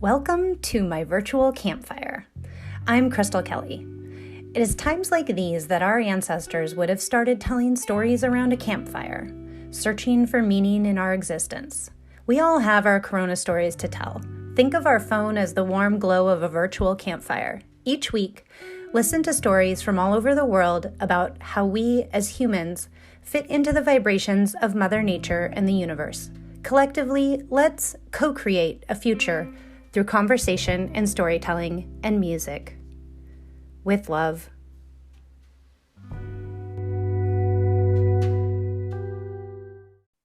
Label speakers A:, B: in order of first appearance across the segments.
A: Welcome to my virtual campfire. I'm Crystal Kelly. It is times like these that our ancestors would have started telling stories around a campfire, searching for meaning in our existence. We all have our Corona stories to tell. Think of our phone as the warm glow of a virtual campfire. Each week, listen to stories from all over the world about how we, as humans, fit into the vibrations of Mother Nature and the universe. Collectively, let's co-create a future through conversation and storytelling and music. With love.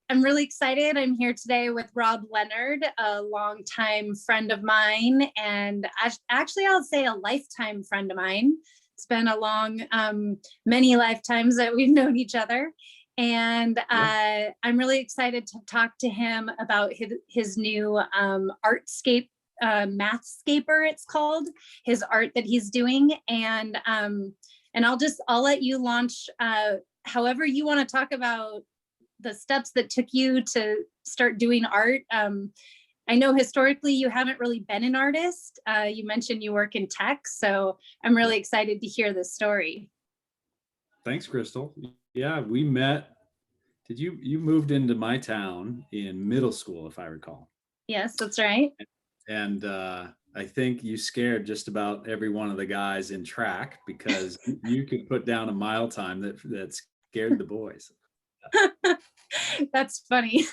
A: I'm really excited. I'm here today with Rob Leonard, a longtime friend of mine, and actually I'll say a lifetime friend of mine. It's been a long, many lifetimes that we've known each other. And I'm really excited to talk to him about his new Artscape, Mathscaper, it's called, his art that he's doing. And I'll let you launch however you want to talk about the steps that took you to start doing art. I know historically you haven't really been an artist. You mentioned you work in tech, so I'm really excited to hear this story.
B: Thanks, Crystal. Yeah, we met. You moved into my town in middle school, if I recall?
A: Yes, that's right.
B: And I think you scared just about every one of the guys in track because you could put down a mile time that scared the boys.
A: That's funny.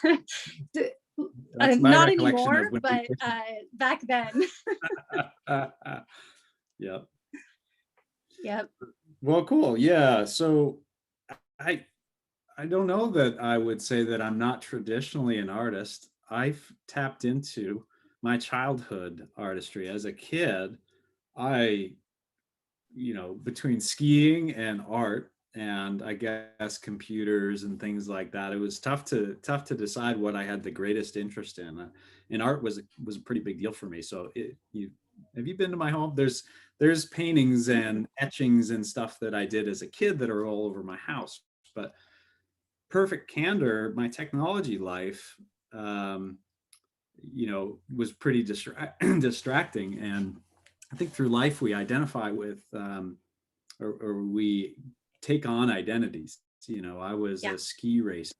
B: That's my
A: Not
B: recollection
A: anymore,
B: of when
A: but back then.
B: Yep.
A: Yep.
B: Well, cool. Yeah. So I don't know that I would say that I'm not traditionally an artist. I've tapped into my childhood artistry. As a kid, between skiing and art, and I guess computers and things like that, it was tough to decide what I had the greatest interest in. And art was a pretty big deal for me. So have you been to my home? There's paintings and etchings and stuff that I did as a kid that are all over my house. But perfect candor, my technology life, was pretty distracting. And I think through life we identify with, or we take on identities. I was a ski racer.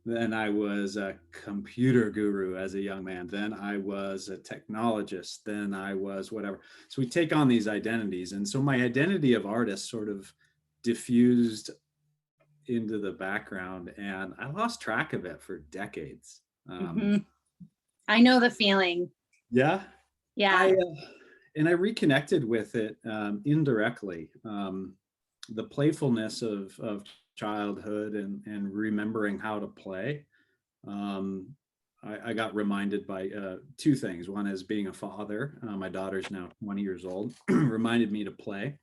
B: Then I was a computer guru as a young man. Then I was a technologist. Then I was whatever. So we take on these identities. And so my identity of artist sort of diffused into the background, and I lost track of it for decades.
A: I know the feeling.
B: Yeah.
A: Yeah.
B: I reconnected with it indirectly. The playfulness of childhood and remembering how to play. I got reminded by two things. One is being a father. My daughter's now 20 years old, reminded me to play.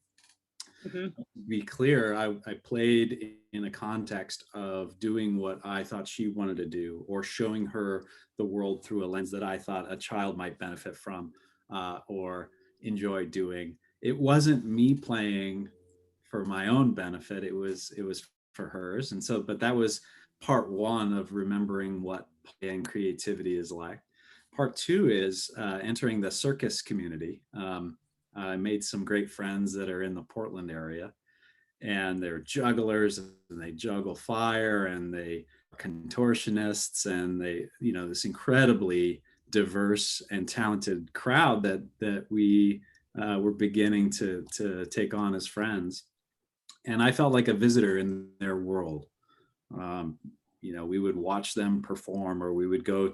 B: To be clear, I played in a context of doing what I thought she wanted to do, or showing her the world through a lens that I thought a child might benefit from or enjoy doing. It wasn't me playing for my own benefit. It was for hers. And so, but that was part one of remembering what play and creativity is like. Part two is entering the circus community. I made some great friends that are in the Portland area, and they're jugglers, and they juggle fire, and they contortionists, and they, this incredibly diverse and talented crowd that we were beginning to take on as friends. And I felt like a visitor in their world. We would watch them perform, or we'd go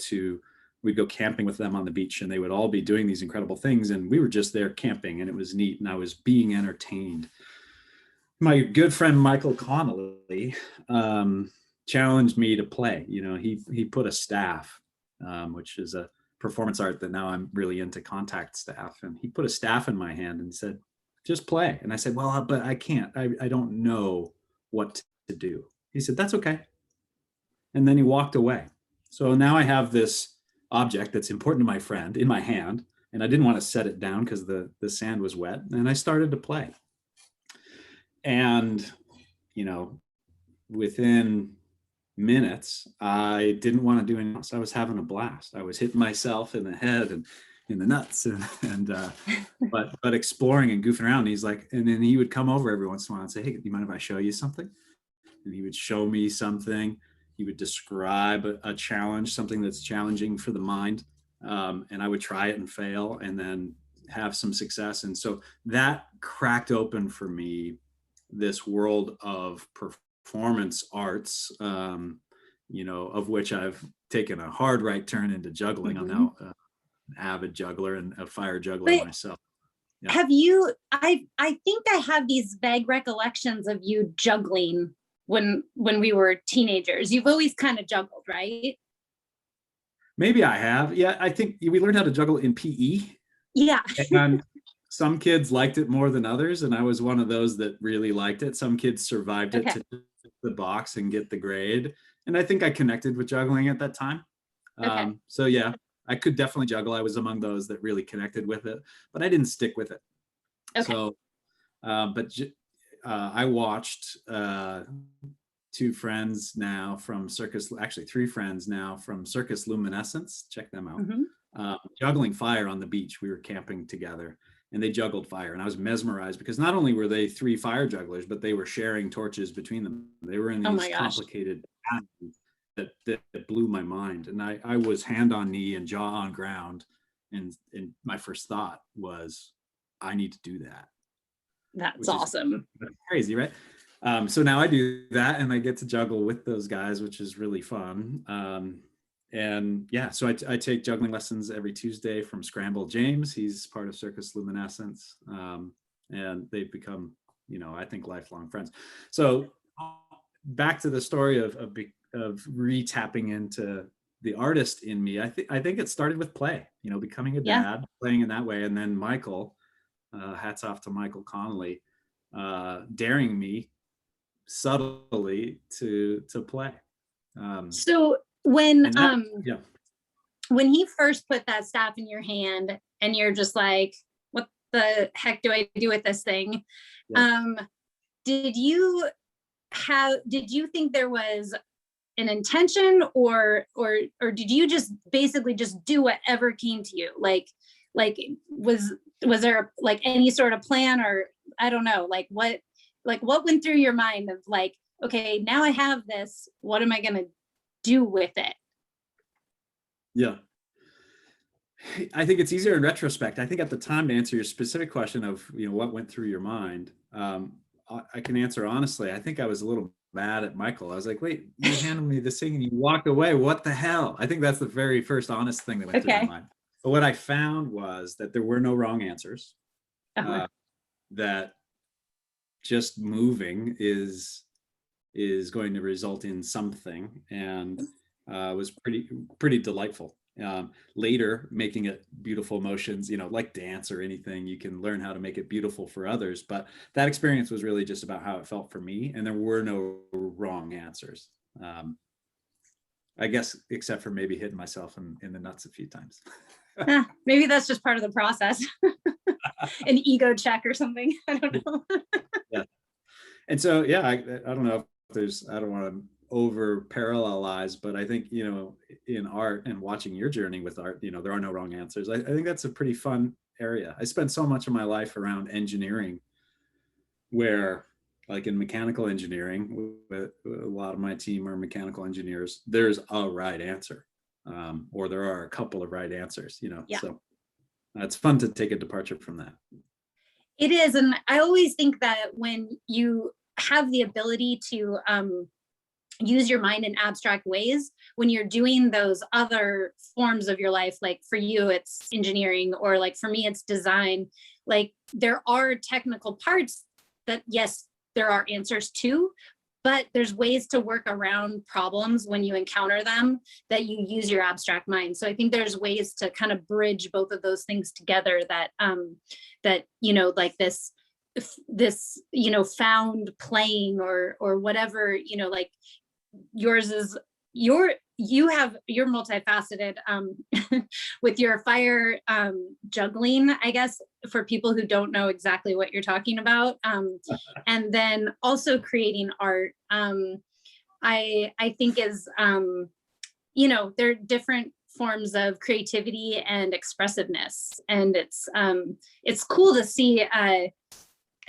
B: camping with them on the beach, and they would all be doing these incredible things. And we were just there camping, and it was neat. And I was being entertained. My good friend, Michael Connolly, challenged me to play. He put a staff, which is a performance art that now I'm really into, contact staff. And he put a staff in my hand and said, just play. And I said, well, but I can't, I don't know what to do. He said, that's okay. And then he walked away. So now I have this object that's important to my friend in my hand, and I didn't want to set it down because the sand was wet, and I started to play. And within minutes, I didn't want to do anything else. I was having a blast. I was hitting myself in the head and in the nuts, but exploring and goofing around. And he's like, and then he would come over every once in a while and say, "Hey, do you mind if I show you something?" And he would show me something. He would describe a challenge, something that's challenging for the mind, and I would try it and fail, and then have some success. And so that cracked open for me this world of performance arts, of which I've taken a hard right turn into juggling. I'm now an avid juggler and a fire juggler myself.
A: Yeah. Have you, I think I have these vague recollections of you juggling when we were teenagers. You've always kind of juggled, right?
B: Maybe I have. Yeah, I think we learned how to juggle in PE.
A: Yeah.
B: And some kids liked it more than others, and I was one of those that really liked it. Some kids survived it to the box and get the grade, and I think I connected with juggling at that time. So yeah, I could definitely juggle. I was among those that really connected with it, but I didn't stick with it. So, I watched two friends now from Circus, actually 3 friends now from Circus Luminescence. Check them out. Juggling fire on the beach. We were camping together and they juggled fire. And I was mesmerized because not only were they 3 fire jugglers, but they were sharing torches between them. They were in these complicated patterns that blew my mind. And I was hand on knee and jaw on ground. And my first thought was, I need to do that.
A: That's awesome.
B: Crazy, right? So now I do that and I get to juggle with those guys, which is really fun. And yeah, so I take juggling lessons every Tuesday from Scramble James. He's part of Circus Luminescence. And they've become, I think lifelong friends. So back to the story of re-tapping into the artist in me. I think it started with play, becoming a dad, playing in that way. And then Michael, hats off to Michael Connolly, daring me subtly to play.
A: So when he first put that staff in your hand and you're just like, what the heck do I do with this thing? Did you think there was an intention or did you just basically just do whatever came to you? Like was there like any sort of plan, or I don't know, what went through your mind of like, okay, now I have this, what am I going to do with it?
B: Yeah. I think it's easier in retrospect. I think at the time, to answer your specific question of, what went through your mind, I can answer honestly. I think I was a little mad at Michael. I was like, wait, you handed me this thing and you walked away. What the hell? I think that's the very first honest thing that went through my mind. But what I found was that there were no wrong answers. That just moving is going to result in something, and was pretty delightful. Later, making it beautiful motions, like dance or anything, you can learn how to make it beautiful for others. But that experience was really just about how it felt for me, and there were no wrong answers. I guess, except for maybe hitting myself in the nuts a few times.
A: Maybe that's just part of the process. An ego check or something. I don't know.
B: Yeah. And so, yeah, I don't know if I don't want to over parallelize, but I think, in art and watching your journey with art, there are no wrong answers. I think that's a pretty fun area. I spent so much of my life around engineering, where like in mechanical engineering, a lot of my team are mechanical engineers. There's a right answer, or there are a couple of right answers, so it's fun to take a departure from that.
A: It is. And I always think that when you have the ability to use your mind in abstract ways, when you're doing those other forms of your life, like for you, it's engineering, or like for me, it's design, like there are technical parts that, yes, there are answers to, but there's ways to work around problems when you encounter them that you use your abstract mind. So I think there's ways to kind of bridge both of those things together that, like this, found playing or whatever, like yours is you're multifaceted with your fire juggling, I guess, for people who don't know exactly what you're talking about. And then also creating art, I think is, there are different forms of creativity and expressiveness. And it's cool to see. I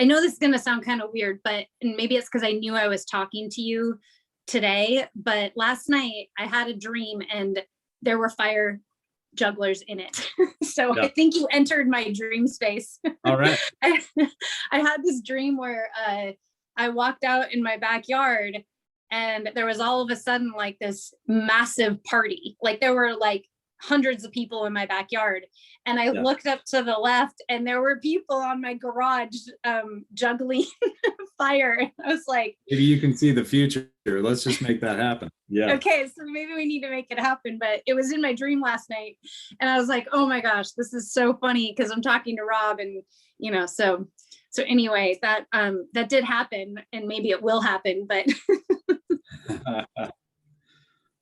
A: know this is going to sound kind of weird, but and maybe it's because I knew I was talking to you today, but last night I had a dream and there were fire jugglers in it. So
B: Yeah.
A: I think you entered my dream space.
B: All right.
A: I had this dream where I walked out in my backyard and there was all of a sudden like this massive party. Like there were like hundreds of people in my backyard. And I looked up to the left and there were people on my garage juggling fire. I was like,
B: maybe you can see the future. Let's just make that happen. Yeah.
A: Okay, so maybe we need to make it happen. But it was in my dream last night. And I was like, oh my gosh, this is so funny because I'm talking to Rob and, you know, so anyway, that did happen and maybe it will happen, but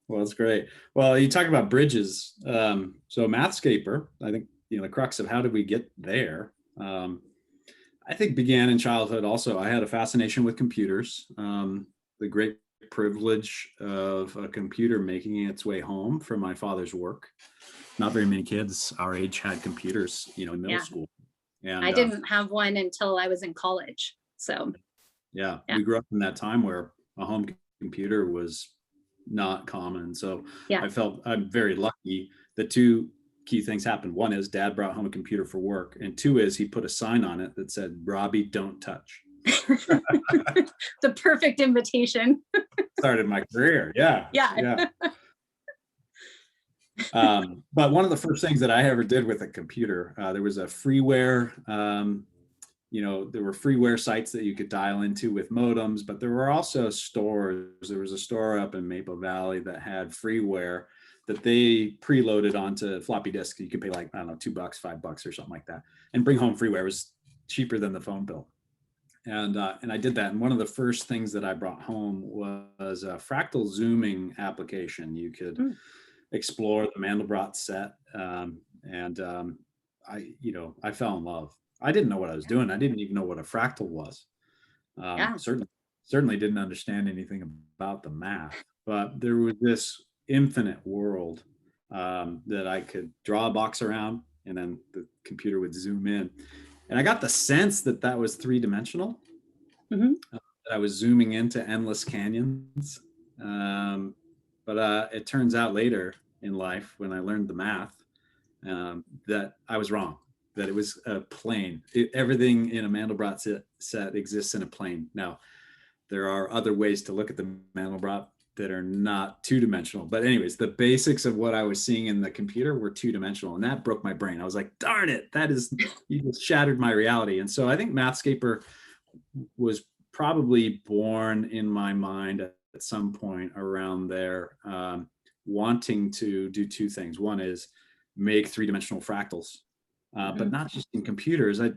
B: well, that's great. Well, you talk about bridges. So Mathscaper, I think, you know, the crux of how did we get there, I think began in childhood also. I had a fascination with computers, the great privilege of a computer making its way home from my father's work. Not very many kids our age had computers, you know, in middle school. And
A: I didn't have one until I was in college. So
B: yeah, we grew up in that time where a home computer was not common. So I felt I'm very lucky that two key things happened. One is Dad brought home a computer for work, and two is he put a sign on it that said, "Robbie, don't touch."
A: The perfect invitation.
B: Started my career. Yeah. But one of the first things that I ever did with a computer, there was a freeware, there were freeware sites that you could dial into with modems, but there were also stores. There was a store up in Maple Valley that had freeware that they preloaded onto floppy disks. You could pay like, I don't know, $2, $5 or something like that, and bring home freeware. It was cheaper than the phone bill. And I did that. And one of the first things that I brought home was a fractal zooming application. You could explore the Mandelbrot set. I fell in love. I didn't know what I was doing. I didn't even know what a fractal was. Certainly didn't understand anything about the math, but there was this infinite world that I could draw a box around, and then the computer would zoom in. And I got the sense that was three-dimensional, that I was zooming into endless canyons. But it turns out later in life, when I learned the math, that I was wrong, that it was a plane. Everything in a Mandelbrot set exists in a plane. Now, there are other ways to look at the Mandelbrot that are not two-dimensional. But anyways, the basics of what I was seeing in the computer were two-dimensional, and that broke my brain. I was like, darn it, you just shattered my reality. And so I think Mathscaper was probably born in my mind at some point around there, wanting to do two things. One is make three-dimensional fractals, but not just in computers. I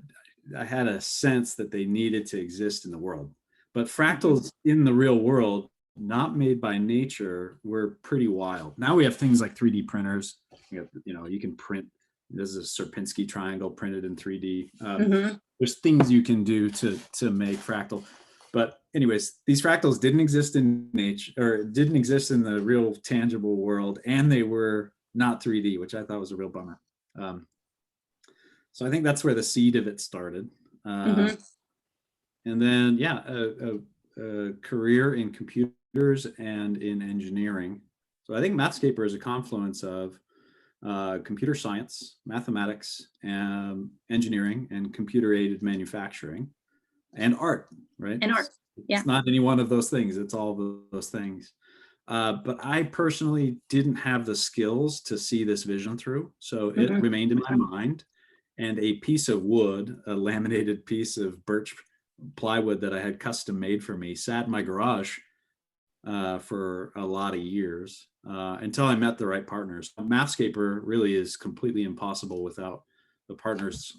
B: had a sense that they needed to exist in the world. But fractals in the real world, not made by nature, were pretty wild. Now we have things like 3D printers. You can print. This is a Sierpinski triangle printed in 3D. There's things you can do to make fractal. But anyways, these fractals didn't exist in nature, or didn't exist in the real tangible world, and they were not 3D, which I thought was a real bummer. So I think that's where the seed of it started. And then, a career in computers and in engineering. So I think Mathscaper is a confluence of computer science, mathematics, engineering, and computer-aided manufacturing, and art, right?
A: And art, yeah.
B: It's not any one of those things. It's all of those things. But I personally didn't have the skills to see this vision through. So it remained in my mind. And a piece of wood, a laminated piece of birch plywood that I had custom made for me, sat in my garage for a lot of years until I met the right partners. Mathscaper really is completely impossible without the partners,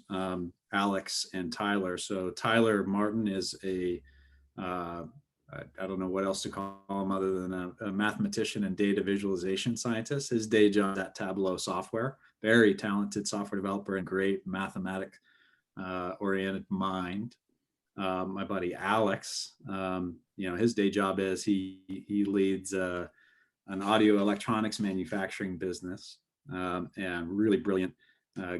B: Alex and Tyler. So Tyler Martin is I don't know what else to call him other than a mathematician and data visualization scientist. His day job at Tableau Software, very talented software developer and great mathematic oriented mind. My buddy Alex, his day job is he leads an audio electronics manufacturing business. and really brilliant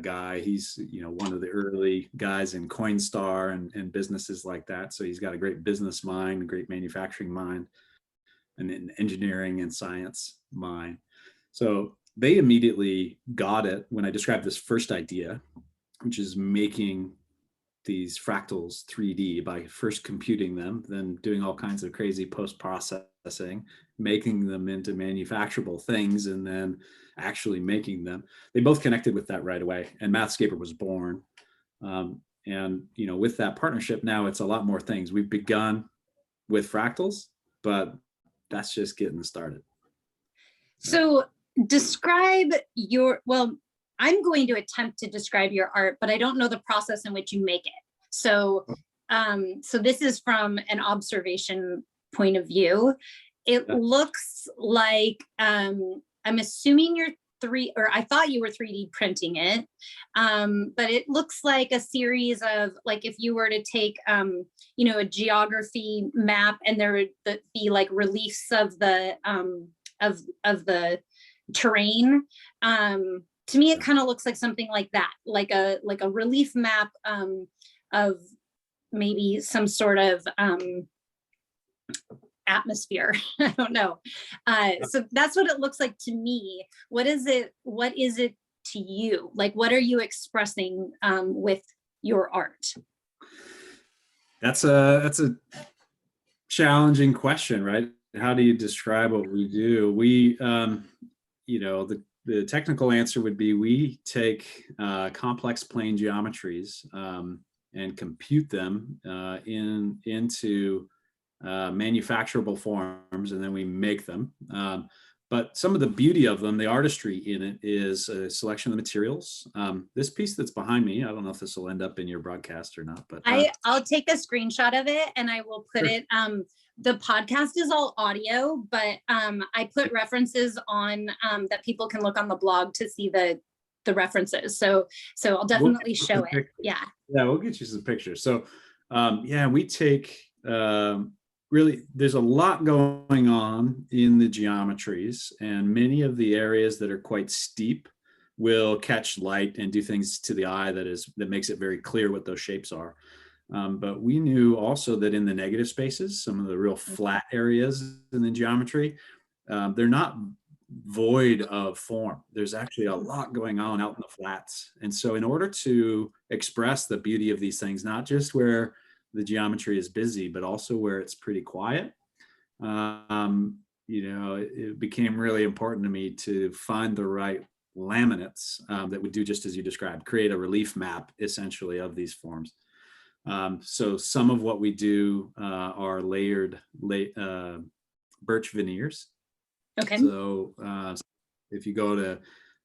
B: guy. He's, one of the early guys in Coinstar and businesses like that. So he's got a great business mind, a great manufacturing mind, and an engineering and science mind. So they immediately got it when I described this first idea, which is making these fractals 3D by first computing them, then doing all kinds of crazy post-processing, making them into manufacturable things, and then actually making them. They both connected with that right away, and Mathscaper was born. And with that partnership, now it's a lot more things. We've begun with fractals, but that's just getting started.
A: So describe I'm going to attempt to describe your art, but I don't know the process in which you make it. So, so this is from an observation point of view. It looks like, I'm assuming I thought you were 3D printing it, but it looks like a series of, like, if you were to take, a geography map, and there would be like reliefs of the terrain. To me, it kind of looks like something like that, like a relief map of maybe some sort of atmosphere. I don't know. So that's what it looks like to me. What is it to you? Like, what are you expressing with your art?
B: That's a challenging question, right? How do you describe what we do? We, the technical answer would be we take complex plane geometries and compute them into manufacturable forms, and then we make them. But some of the beauty of them, the artistry in it, is a selection of the materials. This piece that's behind me, I don't know if this will end up in your broadcast or not, but
A: I'll take a screenshot of it and I will put it. The podcast is all audio, but I put references on that people can look on the blog to see the references. So I'll definitely show it. Yeah,
B: we'll get you some pictures. So we take really, there's a lot going on in the geometries, and many of the areas that are quite steep will catch light and do things to the eye that makes it very clear what those shapes are. But we knew also that in the negative spaces, some of the real flat areas in the geometry, they're not void of form. There's actually a lot going on out in the flats. And so in order to express the beauty of these things, not just where the geometry is busy, but also where it's pretty quiet, it became really important to me to find the right laminates that would do just as you described, create a relief map essentially of these forms. So some of what we do are layered birch veneers.
A: Okay.
B: So if you go to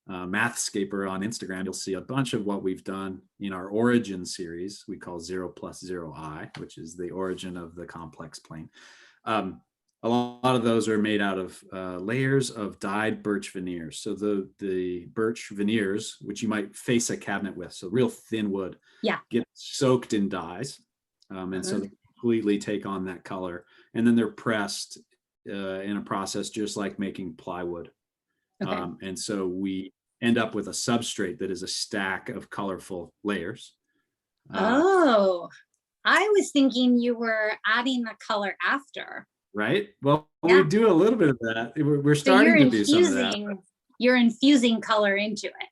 B: Mathscaper on Instagram, you'll see a bunch of what we've done in our origin series we call 0+0i, which is the origin of the complex plane. A lot of those are made out of layers of dyed birch veneers. So the birch veneers, which you might face a cabinet with, so real thin wood, get soaked in dyes. And so they completely take on that color. And then they're pressed in a process just like making plywood. Okay. And so we end up with a substrate that is a stack of colorful layers.
A: I was thinking you were adding the color after.
B: Right? Well, we do a little bit of that. We're starting to do some of that.
A: You're infusing color into it.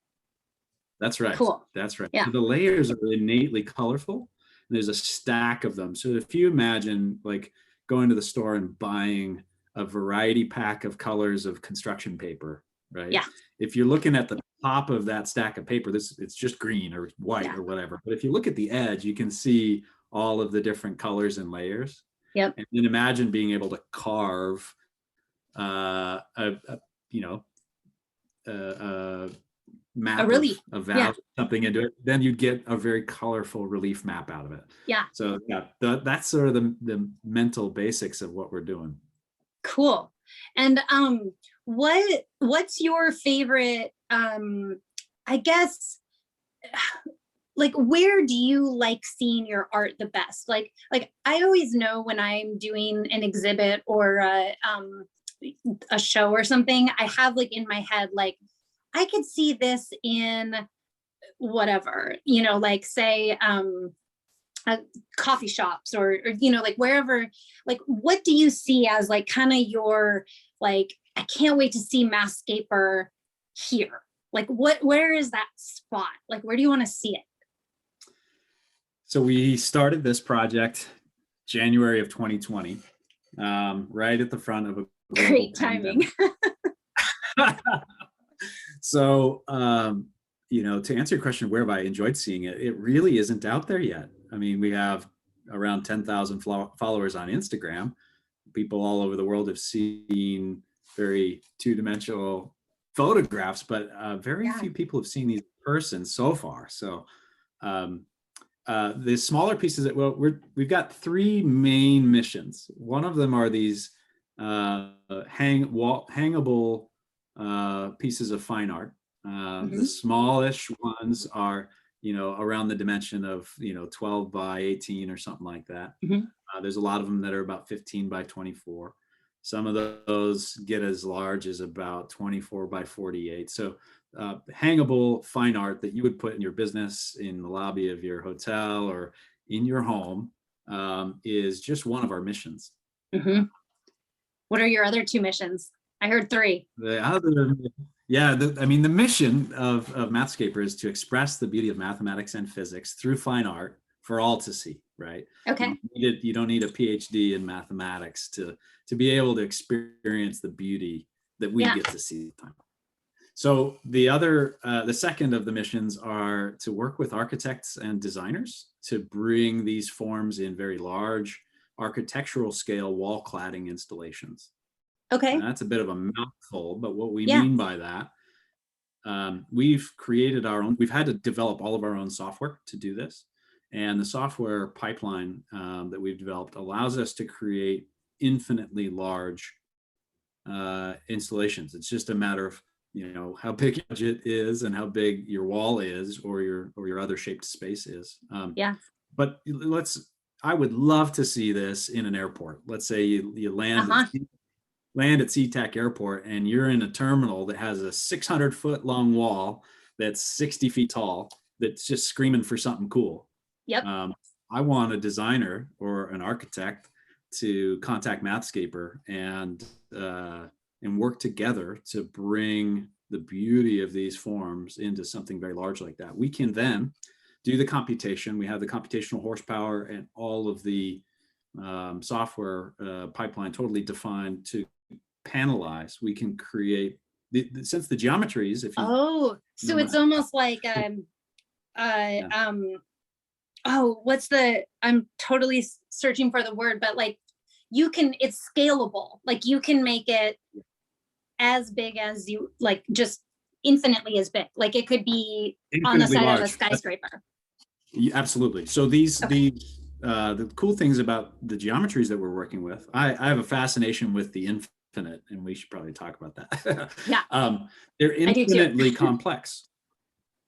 B: That's right.
A: Cool.
B: That's right.
A: Yeah.
B: So the layers are innately colorful. And there's a stack of them. So if you imagine like going to the store and buying a variety pack of colors of construction paper, right?
A: Yeah.
B: If you're looking at the top of that stack of paper, it's just green or white or whatever. But if you look at the edge, you can see all of the different colors and layers.
A: Yep.
B: And then imagine being able to carve a map,
A: a relief,
B: of value, something into it. Then you'd get a very colorful relief map out of it.
A: Yeah.
B: So that's sort of the mental basics of what we're doing.
A: Cool. And what's your favorite? I guess, like, where do you like seeing your art the best? Like I always know when I'm doing an exhibit or a show or something, I have like in my head, like, I could see this in whatever, like say, coffee shops or like wherever, like what do you see as like kind of your, like, I can't wait to see Mathscaper here? Like where is that spot? Like, where do you want to see it?
B: So we started this project January of 2020, right at the front of a
A: Great timing.
B: So, to answer your question, where have I enjoyed seeing it? It really isn't out there yet. I mean, we have around 10,000 followers on Instagram. People all over the world have seen very two-dimensional photographs, but very few people have seen these in person so far. So the smaller pieces that, well, we've got three main missions. One of them are these hangable pieces of fine art. The smallish ones are, around the dimension of, 12 by 18 or something like that. There's a lot of them that are about 15 by 24. Some of those get as large as about 24 by 48. So hangable fine art that you would put in your business, in the lobby of your hotel, or in your home is just one of our missions.
A: What are your other two missions? I heard three.
B: The other, the mission of Mathscaper is to express the beauty of mathematics and physics through fine art for all to see, right?
A: Okay.
B: You don't need a PhD in mathematics to be able to experience the beauty that we get to see. So the second of the missions are to work with architects and designers to bring these forms in very large architectural scale wall cladding installations.
A: Okay.
B: And that's a bit of a mouthful, but what we mean by that, we've had to develop all of our own software to do this. And the software pipeline that we've developed allows us to create infinitely large installations. It's just a matter of, how big your budget is and how big your wall is, or your other shaped space is. But I would love to see this in an airport. Let's say you land at SeaTac Airport and you're in a terminal that has a 600-foot long wall that's 60 feet tall that's just screaming for something cool. I want a designer or an architect to contact Mathscaper and work together to bring the beauty of these forms into something very large like that. We can then do the computation. We have the computational horsepower and all of the software pipeline totally defined to panelize. We can create since the geometries.
A: So it's almost like I'm totally searching for the word, but like it's scalable. Like you can make it as big as you like, just infinitely as big. Like it could be on the side of a skyscraper.
B: Absolutely. So the cool things about the geometries that we're working with, I have a fascination with the infinite, and we should probably talk about that. They're infinitely complex.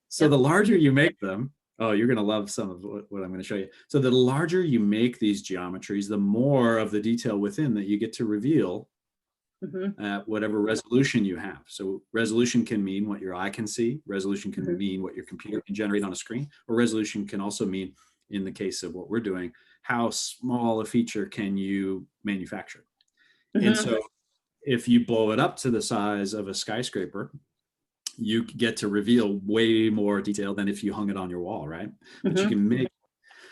B: So the larger you make them, you're going to love some of what I'm going to show you. So the larger you make these geometries, the more of the detail within that you get to reveal at whatever resolution you have. So resolution can mean what your eye can see. Resolution can mean what your computer can generate on a screen. Or resolution can also mean, in the case of what we're doing, how small a feature can you manufacture. And so if you blow it up to the size of a skyscraper, you get to reveal way more detail than if you hung it on your wall, right? But you can make,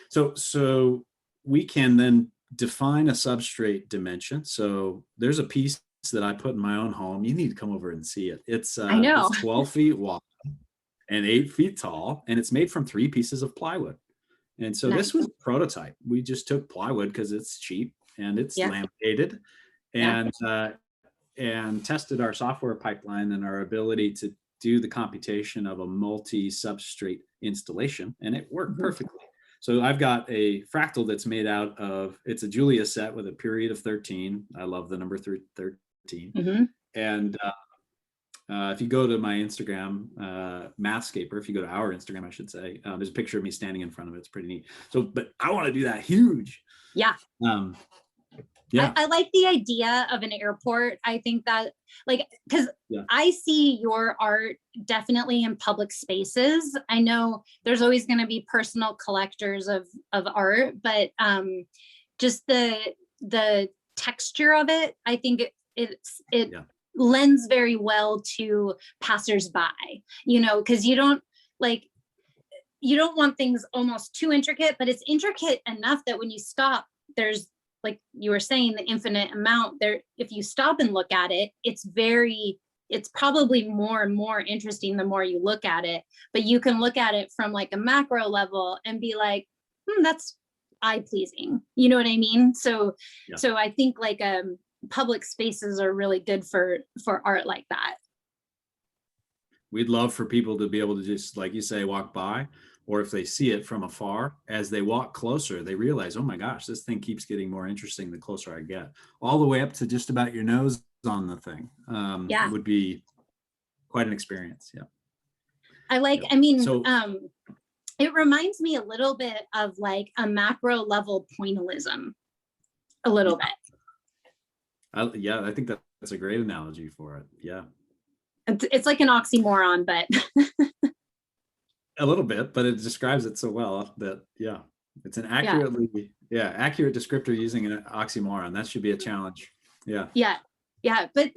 B: so we can then define a substrate dimension. So there's a piece that I put in my own home. You need to come over and see it. It's 12 feet wide and 8 feet tall, and it's made from 3 pieces of plywood. And so this was a prototype. We just took plywood because it's cheap and it's laminated, and tested our software pipeline and our ability to do the computation of a multi-substrate installation, and it worked perfectly. So I've got a fractal that's made out of, it's a Julia set with a period of 13. I love the number 13. And if you go to my Instagram, Mathscaper, if you go to our Instagram, I should say, there's a picture of me standing in front of it. It's pretty neat. So, but I want to do that huge. Yeah.
A: I like the idea of an airport. I think that, like, because
B: Yeah.
A: I see your art definitely in public spaces. I know there's always going to be personal collectors of art, but just the texture of it, I think it
B: Yeah.
A: lends very well to passersby, because you don't want things almost too intricate, but it's intricate enough that when you stop, there's, like you were saying, the infinite amount there. If you stop and look at it, it's probably more and more interesting the more you look at it, but you can look at it from like a macro level and be like, that's eye pleasing. You know what I mean? So I think like public spaces are really good for art like that.
B: We'd love for people to be able to just, like you say, walk by, or if they see it from afar, as they walk closer, they realize, oh my gosh, this thing keeps getting more interesting the closer I get. All the way up to just about your nose on the thing would be quite an experience. Yeah.
A: I mean, it reminds me a little bit of like a macro level pointillism, a little bit.
B: I think that's a great analogy for it. Yeah.
A: It's like an oxymoron, but
B: a little bit, but it describes it so well that, it's an accurate descriptor using an oxymoron. That should be a challenge. Yeah.
A: But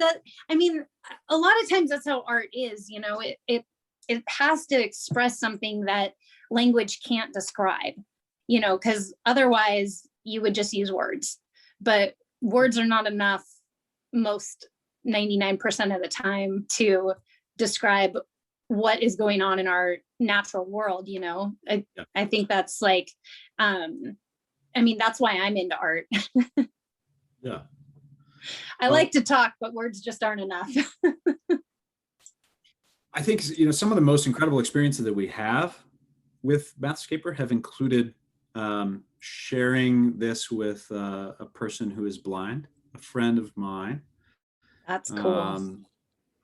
A: I mean, a lot of times that's how art is, it has to express something that language can't describe, because otherwise you would just use words, but words are not enough most 99% of the time to describe what is going on in our natural world. I think that's like, that's why I'm into art.
B: Yeah.
A: I like to talk, but words just aren't enough.
B: I think, some of the most incredible experiences that we have with Mathscaper have included sharing this with a person who is blind, a friend of mine.
A: That's cool.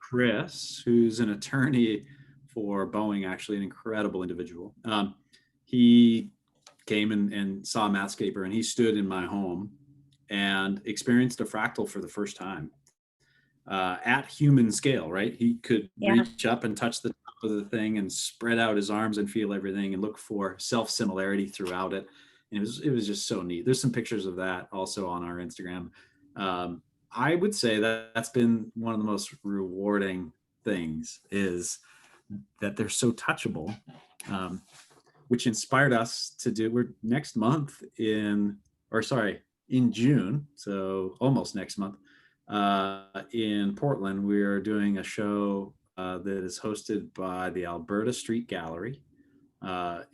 B: Chris, who's an attorney for Boeing, actually an incredible individual. He came and saw Mathscaper, and he stood in my home and experienced a fractal for the first time at human scale, right? He could reach up and touch the top of the thing and spread out his arms and feel everything and look for self-similarity throughout it. And it was just so neat. There's some pictures of that also on our Instagram. I would say that that's been one of the most rewarding things, is that they're so touchable, which inspired us to do, we're next month in June, so almost next month, in Portland, we are doing a show that is hosted by the Alberta Street Gallery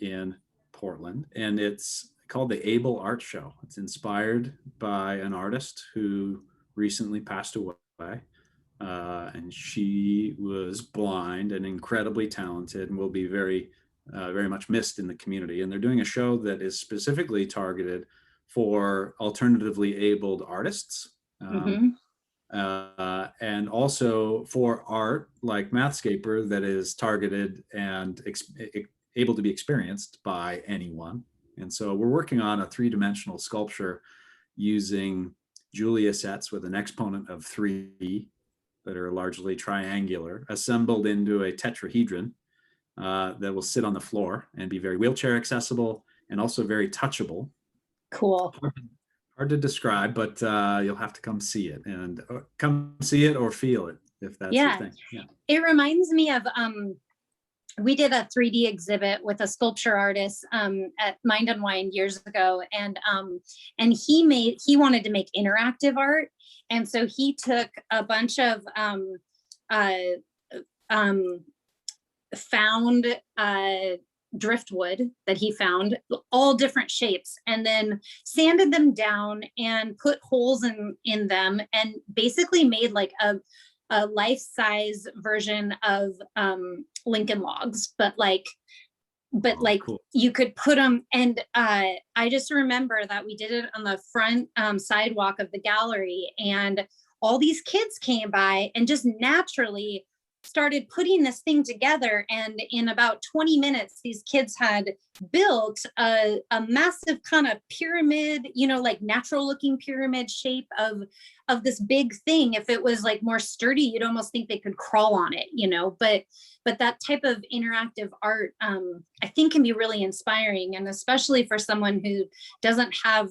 B: in Portland, and it's called the Able Art Show. It's inspired by an artist who recently passed away, and she was blind and incredibly talented and will be very much missed in the community. And they're doing a show that is specifically targeted for alternatively abled artists, and also for art like Mathscaper that is targeted and able to be experienced by anyone. And so we're working on a 3-dimensional sculpture using Julia sets with an exponent of 3 that are largely triangular, assembled into a tetrahedron that will sit on the floor and be very wheelchair accessible and also very touchable.
A: Cool.
B: Hard to describe, but you'll have to come see it or feel it if that's your thing. Yeah.
A: It reminds me of we did a 3D exhibit with a sculpture artist at Mind and Wine years ago, and he wanted to make interactive art, and so he took a bunch of found driftwood that he found, all different shapes, and then sanded them down and put holes in them, and basically made like a life-size version of Lincoln Logs, but cool. You could put them, and I just remember that we did it on the front sidewalk of the gallery, and all these kids came by and just naturally started putting this thing together, and in about 20 minutes these kids had built a massive kind of pyramid, like natural looking pyramid shape of this big thing. If it was like more sturdy, you'd almost think they could crawl on it, but that type of interactive art, I think, can be really inspiring, and especially for someone who doesn't have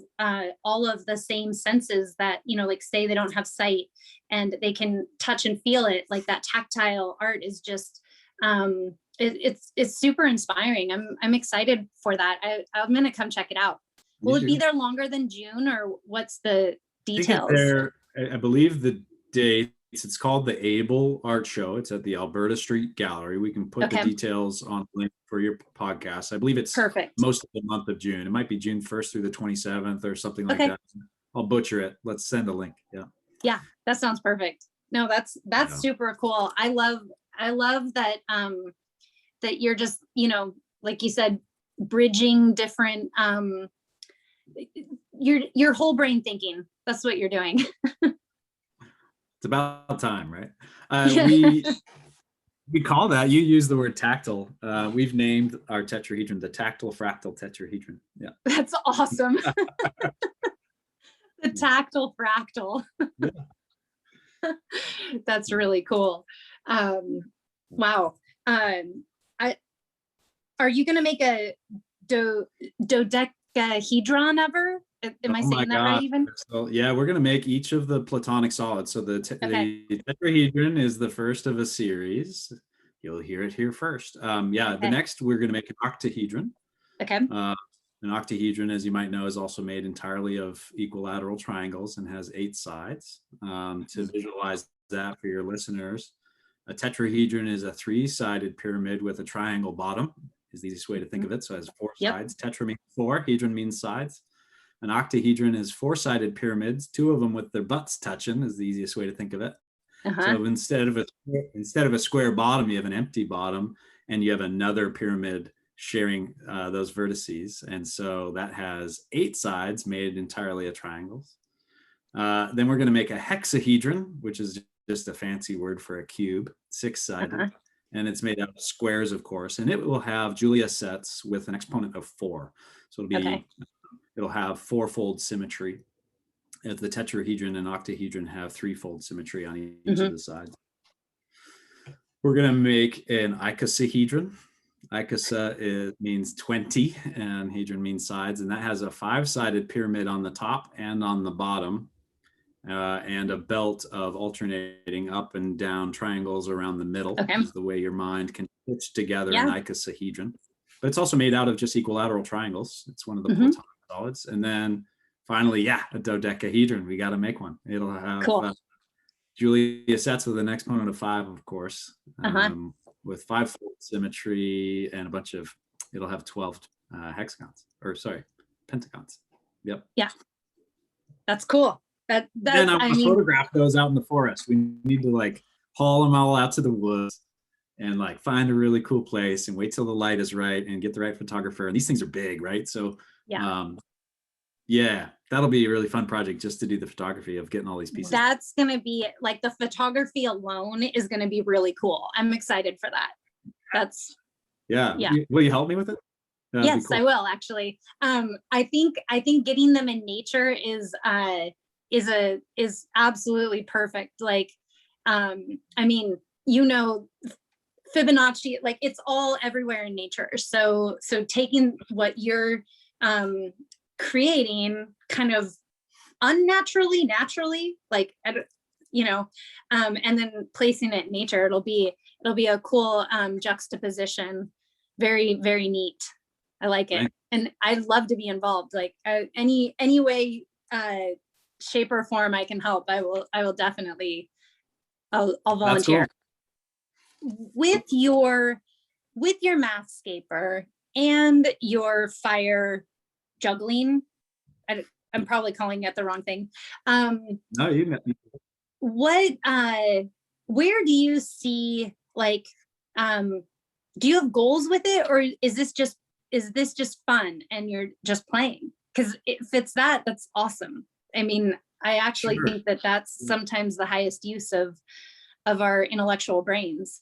A: all of the same senses that, like say they don't have sight and they can touch and feel it. Like that tactile art is just it's super inspiring. I'm excited for that. I'm gonna come check it out. Will it be there longer than June, or what's the details?
B: I believe the dates. It's called the Able Art Show. It's at the Alberta Street Gallery. We can put the details on the link for your podcast. I believe it's perfect. Most of the month of June. It might be June 1st through the 27th or something like that. I'll butcher it. Let's send a link.
A: Yeah, that sounds perfect. No, that's super cool. I love that that you're just, like you said, bridging different your whole brain thinking. That's what you're doing.
B: It's about time, right? We call that, you use the word tactile. We've named our tetrahedron the tactile fractal tetrahedron. Yeah.
A: That's awesome. The tactile fractal. Yeah. That's really cool. Wow. Are you going to make a dodecahedron ever? Am I saying that right even?
B: So, yeah, we're going to make each of the platonic solids. So the tetrahedron is the first of a series. You'll hear it here first. The next we're going to make an octahedron.
A: Okay.
B: An octahedron, as you might know, is also made entirely of equilateral triangles and has 8 sides. To visualize that for your listeners, a tetrahedron is a 3-sided pyramid with a triangle bottom, is the easiest way to think of it. So it has 4 sides. Tetra means 4, hedron means sides. An octahedron is 4-sided pyramids, 2 of them with their butts touching, is the easiest way to think of it. So instead of a square bottom, you have an empty bottom, and you have another pyramid sharing those vertices. And so that has 8 sides made entirely of triangles. Then we're going to make a hexahedron, which is just a fancy word for a cube, 6-sided. And it's made out of squares, of course, and it will have Julia sets with an exponent of 4. So it'll be it'll have 4-fold symmetry. If the tetrahedron and octahedron have 3-fold symmetry on each of the sides. We're going to make an icosahedron. Icosa means 20, and hedron means sides, and that has a 5-sided pyramid on the top and on the bottom, and a belt of alternating up and down triangles around the middle. Is the way your mind can stitch together an icosahedron. But it's also made out of just equilateral triangles. It's one of the platonic solids. And then finally, a dodecahedron. We got to make one. It'll have Julia sets with an exponent of 5, of course, with 5-fold symmetry and a bunch of, it'll have 12 pentagons. Yep. Yeah.
A: That's cool. Then
B: I photograph those out in the forest. We need to haul them all out to the woods and find a really cool place and wait till the light is right and get the right photographer. And these things are big, right? So that'll be a really fun project just to do the photography of getting all these pieces.
A: That's going to be the photography alone is going to be really cool. I'm excited for that.
B: Will you help me with it?
A: Yes, cool. I will actually. I think getting them in nature is absolutely perfect. Fibonacci, it's all everywhere in nature. So taking what you're creating kind of unnaturally, naturally, and then placing it in nature, it'll be a cool juxtaposition. Very, very neat. I like it. And I'd love to be involved. Any way, shape or form I can help, I will definitely, I'll volunteer. With your Mathscaper and your fire juggling, I'm probably calling it the wrong thing.
B: No, you know.
A: What where do you see do you have goals with it, or is this just fun and you're just playing? Because if it's that's awesome. I actually think that that's sometimes the highest use of our intellectual brains.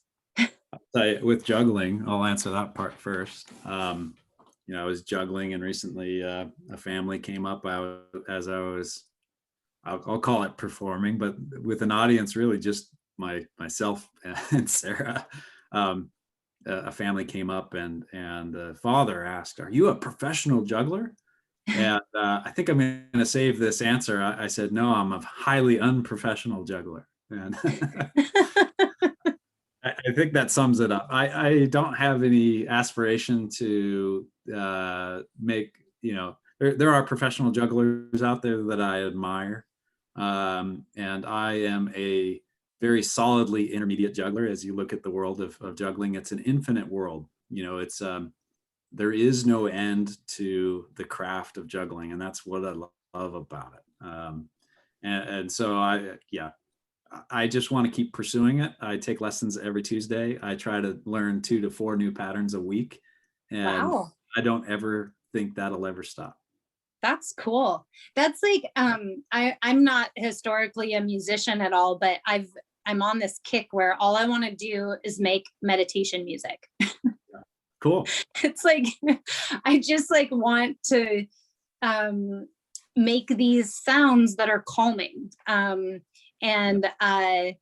B: with juggling, I'll answer that part first. I was juggling, and recently a family came up as I was, I'll call it performing, but with an audience, really just myself and Sarah. A family came up, and the father asked, "Are you a professional juggler?" And I think I'm going to save this answer. I said, "No, I'm a highly unprofessional juggler." And I think that sums it up. I don't have any aspiration to make, there are professional jugglers out there that I admire. And I am a very solidly intermediate juggler. As you look at the world of juggling, it's an infinite world. There is no end to the craft of juggling, and that's what I love about it. And so I just want to keep pursuing it. I take lessons every Tuesday. I try to learn 2 to 4 new patterns a week, and
A: Wow.
B: I don't ever think that'll ever stop.
A: That's cool. That's like, I'm not historically a musician at all, but I'm on this kick where all I want to do is make meditation music.
B: Cool.
A: It's like, I just like want to make these sounds that are calming. And I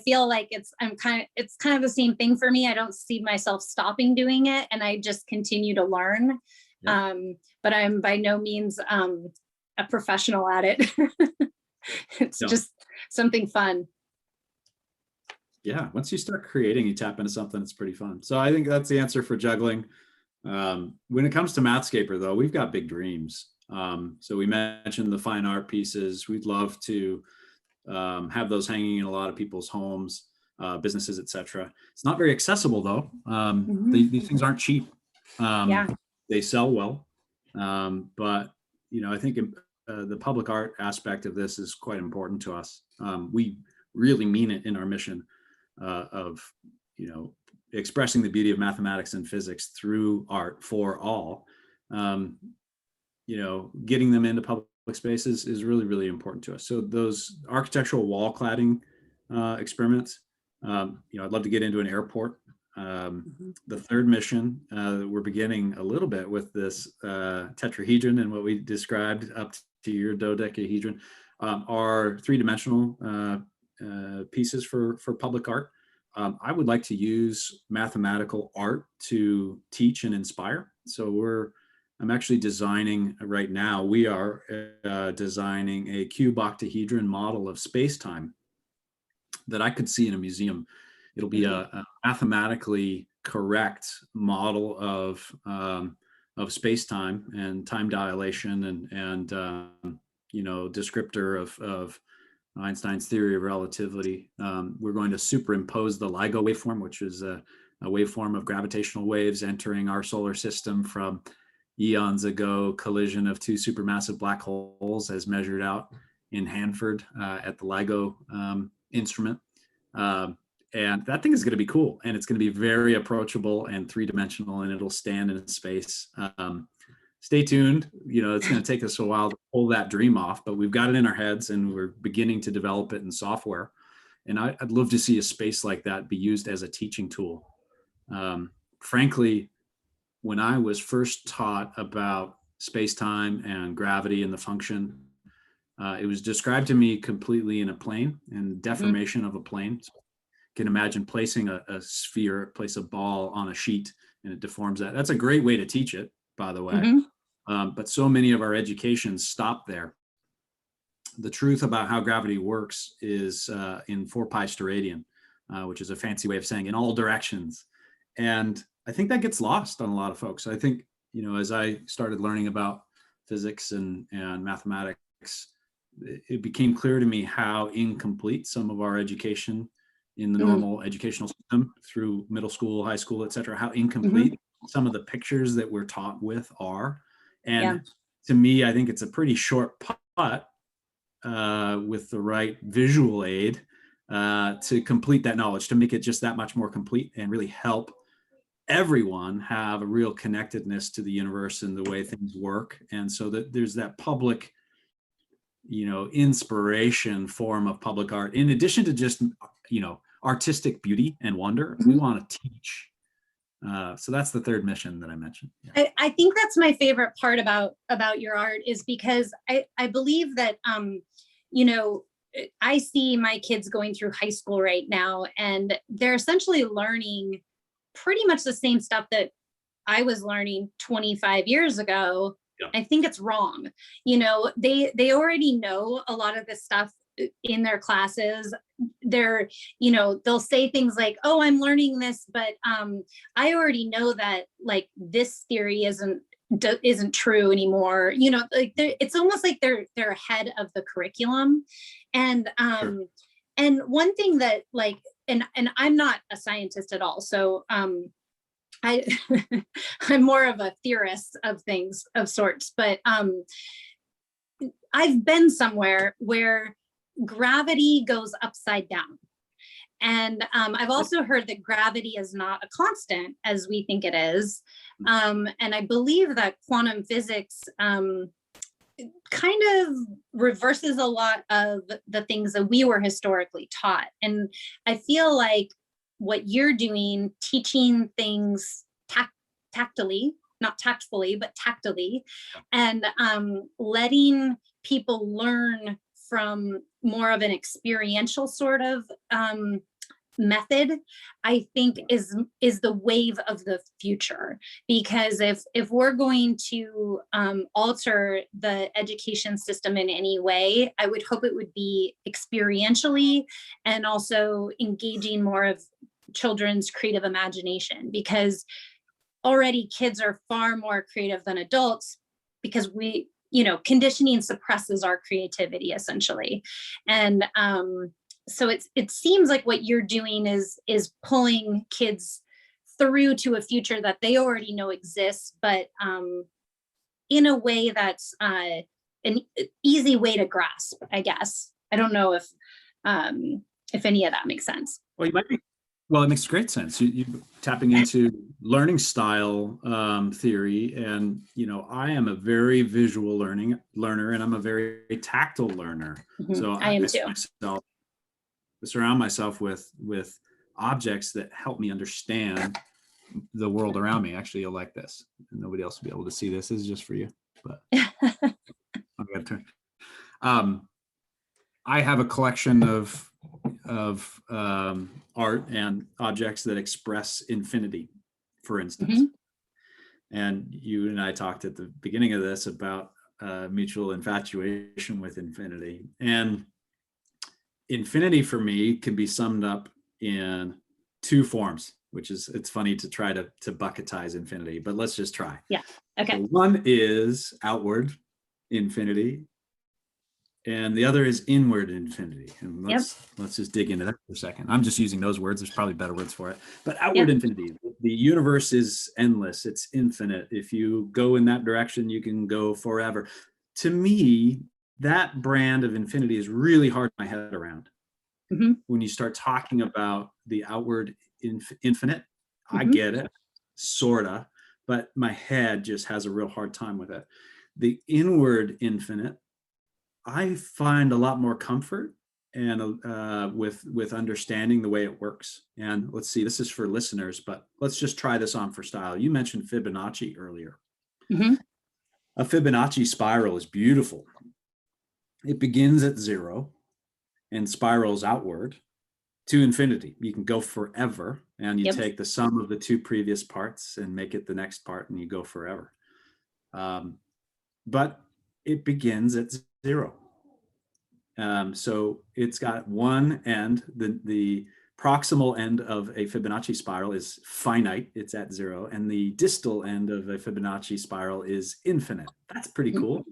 A: feel like it's kind of the same thing for me. I don't see myself stopping doing it, and I just continue to learn. Yeah. But I'm by no means a professional at it. It's just something fun.
B: Yeah, once you start creating, you tap into something that's pretty fun. So I think that's the answer for juggling. When it comes to Mathscaper, though, we've got big dreams. So we mentioned the fine art pieces. We'd love to have those hanging in a lot of people's homes, businesses, etc. It's not very accessible, though. These things aren't cheap. They sell well, but I think the public art aspect of this is quite important to us. We really mean it in our mission of expressing the beauty of mathematics and physics through art for all. Getting them into public spaces is really, really important to us. So those architectural wall cladding experiments, I'd love to get into an airport. The third mission, we're beginning a little bit with this tetrahedron and what we described up to your dodecahedron, are 3-dimensional pieces for public art. I would like to use mathematical art to teach and inspire. So I'm actually designing right now. We are designing a cube octahedron model of space-time that I could see in a museum. It'll be a mathematically correct model of space-time and time dilation and descriptor of Einstein's theory of relativity. We're going to superimpose the LIGO waveform, which is a waveform of gravitational waves entering our solar system from eons ago, collision of 2 supermassive black holes as measured out in Hanford at the LIGO instrument. And that thing is going to be cool, and it's going to be very approachable and 3-dimensional, and it'll stand in space. Stay tuned. It's going to take us a while to pull that dream off, but we've got it in our heads, and we're beginning to develop it in software. And I'd love to see a space like that be used as a teaching tool. Frankly, when I was first taught about space-time and gravity and the function, it was described to me completely in a plane and deformation of a plane. So you can imagine placing a sphere, place a ball on a sheet, and it deforms that. That's a great way to teach it, by the way. But so many of our educations stop there. The truth about how gravity works is in 4 pi steradian, which is a fancy way of saying in all directions. And I think that gets lost on a lot of folks. I think, as I started learning about physics and mathematics, it became clear to me how incomplete some of our education in the normal educational system through middle school, high school, et cetera, how incomplete some of the pictures that we're taught with are. And to me, I think it's a pretty short putt with the right visual aid to complete that knowledge, to make it just that much more complete and really help everyone have a real connectedness to the universe and the way things work. And so that there's that public, inspiration form of public art, in addition to just, artistic beauty and wonder. We want to teach. So that's the third mission that I mentioned.
A: Yeah. I think that's my favorite part about your art, is because I believe that, you know, I see my kids going through high school right now, and they're essentially learning pretty much the same stuff that I was learning 25 years ago.
B: Yeah.
A: I think it's wrong. You know, they already know a lot of this stuff in their classes. They're, you know, they'll say things like, oh, I'm learning this, but I already know that, like, this theory isn't true anymore. You know, like, it's almost like they're ahead of the curriculum. And
B: Sure.
A: and one thing that, like, and I'm not a scientist at all, so I I'm more of a theorist of things of sorts, but I've been somewhere where gravity goes upside down. And I've also heard that gravity is not a constant as we think it is. And I believe that quantum physics kind of reverses a lot of the things that we were historically taught. And I feel like what you're doing, teaching things tactily, not tactfully, but tactily, and letting people learn from more of an experiential sort of method, I think is the wave of the future. Because if we're going to alter the education system in any way, I would hope it would be experientially, and also engaging more of children's creative imagination, because already kids are far more creative than adults, because we, you know, conditioning suppresses our creativity essentially. And so it seems like what you're doing is pulling kids through to a future that they already know exists, but in a way that's an easy way to grasp, I guess. I don't know if any of that makes sense.
B: Well, you might be. Well, it makes great sense. You tapping into learning style theory, and you know, I am a very visual learner, and I'm a very tactile learner.
A: Mm-hmm.
B: So
A: I am too.
B: Surround myself with objects that help me understand the world around me. Actually, you'll like this. Nobody else will be able to see this. This is just for you. But I'm gonna turn. I have a collection of art and objects that express infinity, for instance. Mm-hmm. And you and I talked at the beginning of this about mutual infatuation with infinity. And infinity for me can be summed up in two forms, which is, it's funny to try to bucketize infinity, but let's just try.
A: Yeah. Okay.
B: So one is outward infinity, and the other is inward infinity. And let's just dig into that for a second. I'm just using those words. There's probably better words for it. But outward infinity, the universe is endless. It's infinite. If you go in that direction, you can go forever. To me, that brand of infinity is really hard to get my head around. Mm-hmm. When you start talking about the outward infinite, mm-hmm. I get it, sorta, but my head just has a real hard time with it. The inward infinite, I find a lot more comfort and with understanding the way it works. And let's see, this is for listeners, but let's just try this on for style. You mentioned Fibonacci earlier. Mm-hmm. A Fibonacci spiral is beautiful. It begins at 0 and spirals outward to infinity. You can go forever, and you take the sum of the two previous parts and make it the next part, and you go forever. But it begins at 0. So it's got one end, the proximal end of a Fibonacci spiral is finite, it's at 0, and the distal end of a Fibonacci spiral is infinite. That's pretty cool.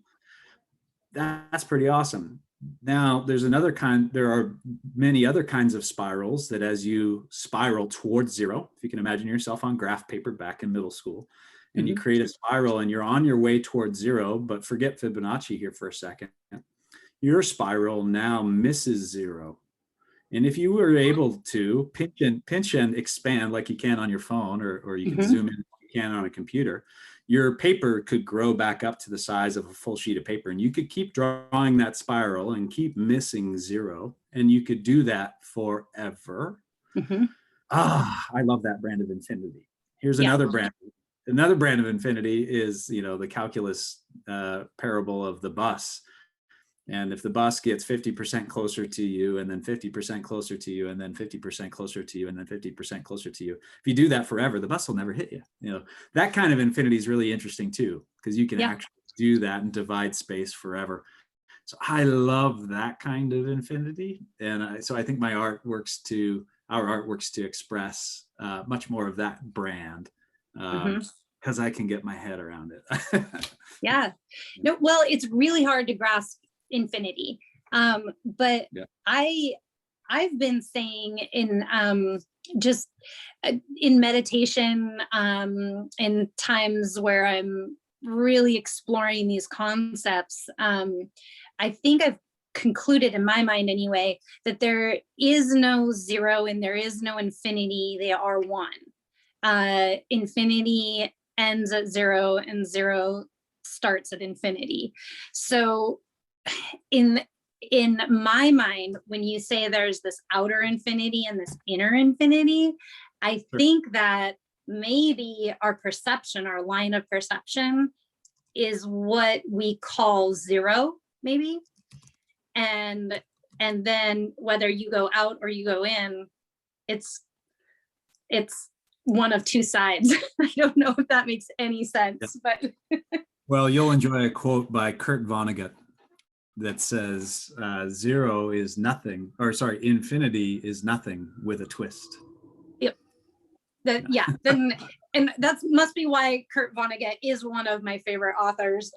B: That's pretty awesome. Now, there are many other kinds of spirals that as you spiral towards 0, if you can imagine yourself on graph paper back in middle school, and you create a spiral and you're on your way towards 0, but forget Fibonacci here for a second. Your spiral now misses 0. And if you were able to pinch and expand like you can on your phone, or you can zoom in like you can on a computer, your paper could grow back up to the size of a full sheet of paper, and you could keep drawing that spiral and keep missing 0. And you could do that forever.
A: Mhm.
B: I love that brand of infinity. Here's
A: Yeah.
B: another brand. Another brand of infinity is, the calculus parable of the bus. And if the bus gets 50% closer to you, and then 50% closer to you, and then 50% closer to you, and then 50% closer to you, if you do that forever, the bus will never hit you. That kind of infinity is really interesting too, because you can
A: Yeah.
B: actually do that and divide space forever. So I love that kind of infinity. And so I think our art works to express much more of that brand,
A: Mhm.
B: because I can get my head around it.
A: Yeah. No, well, it's really hard to grasp infinity. But
B: Yeah.
A: I've been saying in just in meditation, in times where I'm really exploring these concepts, I think I've concluded in my mind anyway that there is no zero and there is no infinity. They are one. Infinity ends at zero and zero starts at infinity. So in my mind, when you say there's this outer infinity and this inner infinity, I think that maybe our perception, our line of perception, is what we call zero, maybe. And then whether you go out or you go in, it's one of two sides. I don't know if that makes any sense, but
B: Well, you'll enjoy a quote by Kurt Vonnegut that says, "Zero is nothing," or sorry, infinity is nothing with a twist.
A: yep. Then and that must be why Kurt Vonnegut is one of my favorite authors.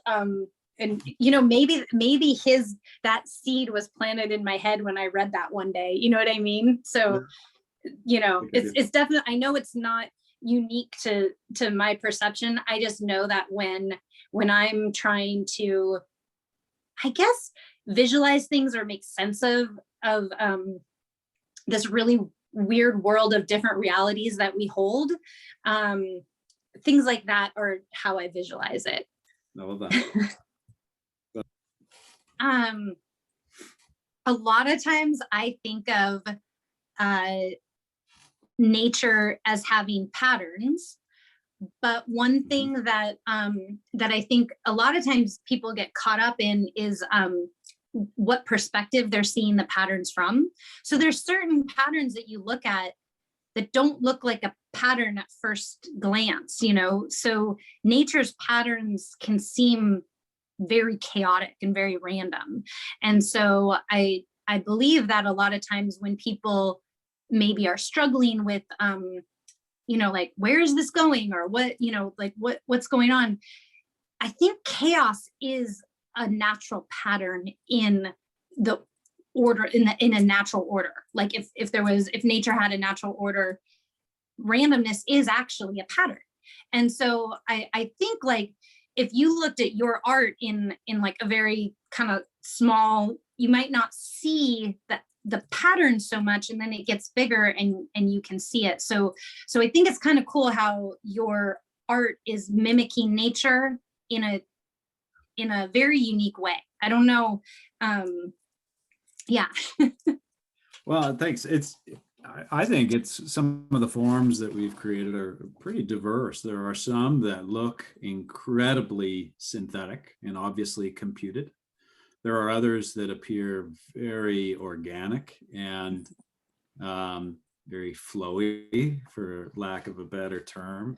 A: And maybe that seed was planted in my head when I read that one day. You know what I mean? So it's definitely, I know it's not unique to my perception. I just know that when I'm trying to, I guess, visualize things or make sense of this really weird world of different realities that we hold, things like that are how I visualize it.
B: I love that.
A: A lot of times I think of nature as having patterns, but one thing that I think a lot of times people get caught up in is what perspective they're seeing the patterns from. So there's certain patterns that you look at that don't look like a pattern at first glance, so nature's patterns can seem very chaotic and very random. And so I believe that a lot of times when people maybe are struggling with like, where is this going, or what, what's going on, I think chaos is a natural pattern in the order, in a natural order. Like if nature had a natural order, randomness is actually a pattern. And so I think, like, if you looked at your art in like a very kind of small, you might not see that the pattern so much, and then it gets bigger and you can see it. So I think it's kind of cool how your art is mimicking nature in a very unique way. I don't know. Yeah.
B: Well, thanks. I think it's some of the forms that we've created are pretty diverse. There are some that look incredibly synthetic and obviously computed. There are others that appear very organic and very flowy, for lack of a better term.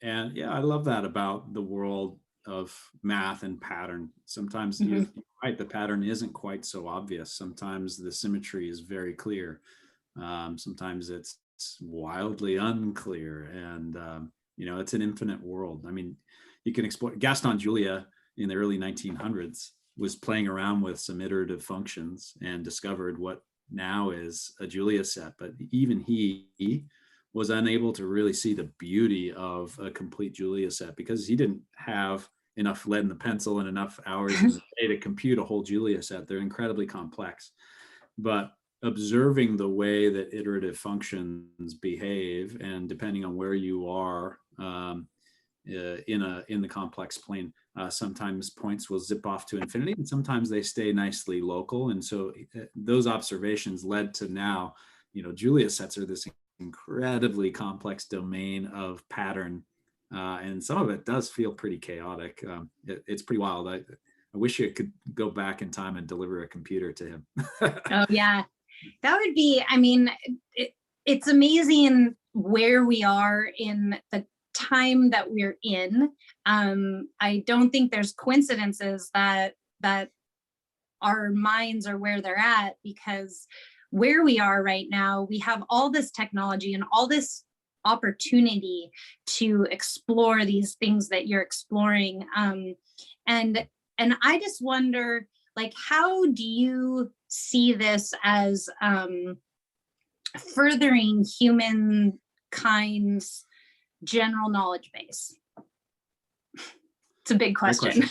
B: And yeah, I love that about the world of math and pattern. Sometimes you're right, the pattern isn't quite so obvious. Sometimes the symmetry is very clear. Sometimes it's wildly unclear, and it's an infinite world. I mean, you can explore. Gaston Julia in the early 1900s was playing around with some iterative functions and discovered what now is a Julia set, but even he was unable to really see the beauty of a complete Julia set because he didn't have enough lead in the pencil and enough hours in the day to compute a whole Julia set. They're incredibly complex. But observing the way that iterative functions behave, and depending on where you are in the complex plane, sometimes points will zip off to infinity, and sometimes they stay nicely local. And so those observations led to now, Julia sets are this incredibly complex domain of pattern, and some of it does feel pretty chaotic. It's pretty wild. I wish you could go back in time and deliver a computer to him.
A: Oh yeah, that would be, I mean, it's amazing where we are in the time that we're in. I don't think there's coincidences that our minds are where they're at, because where we are right now, we have all this technology and all this opportunity to explore these things that you're exploring. And I just wonder, like, how do you see this as furthering humankind's general knowledge base? It's a big question.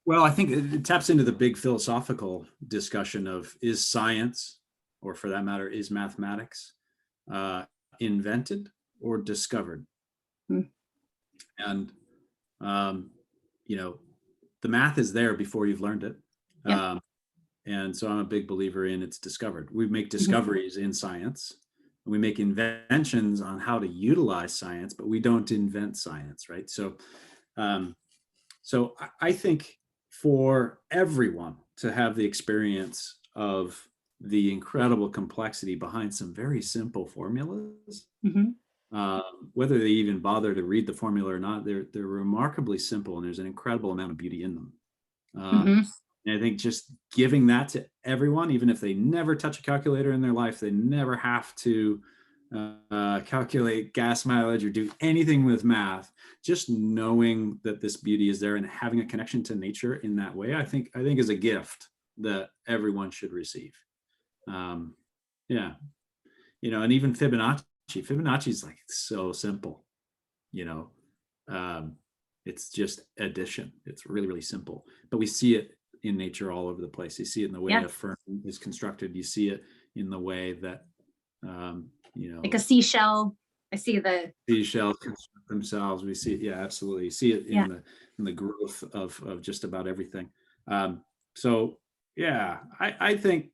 B: Well, I think it taps into the big philosophical discussion of, is science, or for that matter, is mathematics, invented or discovered? And, the math is there before you've learned it. Yeah. And so I'm a big believer in it's discovered. We make discoveries in science. We make inventions on how to utilize science, but we don't invent science, right? So I think for everyone to have the experience of the incredible complexity behind some very simple formulas, whether they even bother to read the formula or not, they're remarkably simple, and there's an incredible amount of beauty in them. And I think just giving that to everyone, even if they never touch a calculator in their life, they never have to calculate gas mileage or do anything with math, just knowing that this beauty is there and having a connection to nature in that way, I think is a gift that everyone should receive. And even Fibonacci is like so simple, it's just addition. It's really, really simple, but we see it in nature all over the place. You see it in the way a fern is constructed. You see it in the way that, like
A: a seashell. I see the
B: seashells construct themselves. We see it. Yeah, absolutely. You see it in the growth of just about everything. I think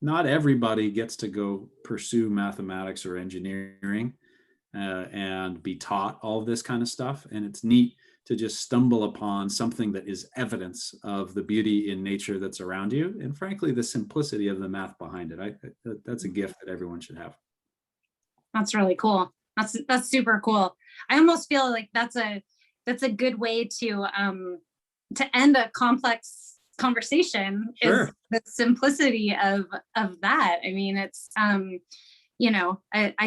B: not everybody gets to go pursue mathematics or engineering and be taught all of this kind of stuff. And it's neat to just stumble upon something that is evidence of the beauty in nature that's around you. And frankly, the simplicity of the math behind it. That's a gift that everyone should have.
A: That's really cool. That's super cool. I almost feel like that's a good way to end a complex conversation. Sure. Is the simplicity of that. I mean, it's I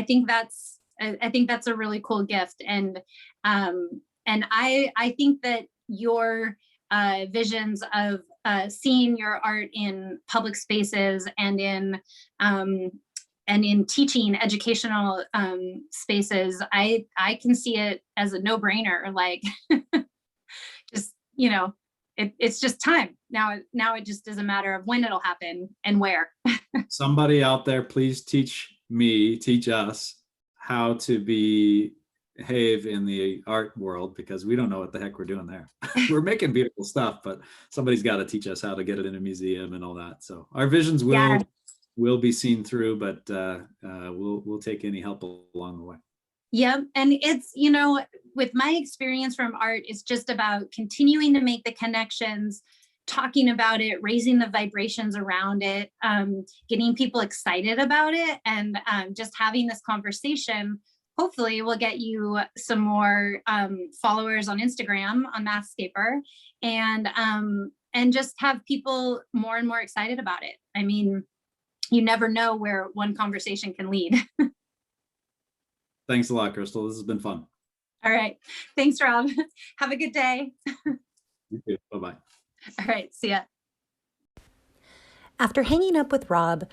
A: think that's a really cool gift. And I think that your visions of seeing your art in public spaces and in teaching educational spaces, I can see it as a no-brainer. Like, just, it's just time. Now it just is a matter of when it'll happen and where.
B: Somebody out there, please teach us how to behave in the art world, because we don't know what the heck we're doing there. We're making beautiful stuff, but somebody's got to teach us how to get it in a museum and all that. So our visions will be seen through, but we'll take any help along the way.
A: Yeah. And it's, with my experience from art, it's just about continuing to make the connections, talking about it, raising the vibrations around it, getting people excited about it, and just having this conversation. Hopefully we'll get you some more followers on Instagram on Mathscaper, and just have people more and more excited about it. I mean, you never know where one conversation can lead.
B: Thanks a lot, Crystal. This has been fun.
A: All right. Thanks, Rob. Have a good day.
B: You too. Bye-bye.
A: All right. See ya.
C: After hanging up with Rob,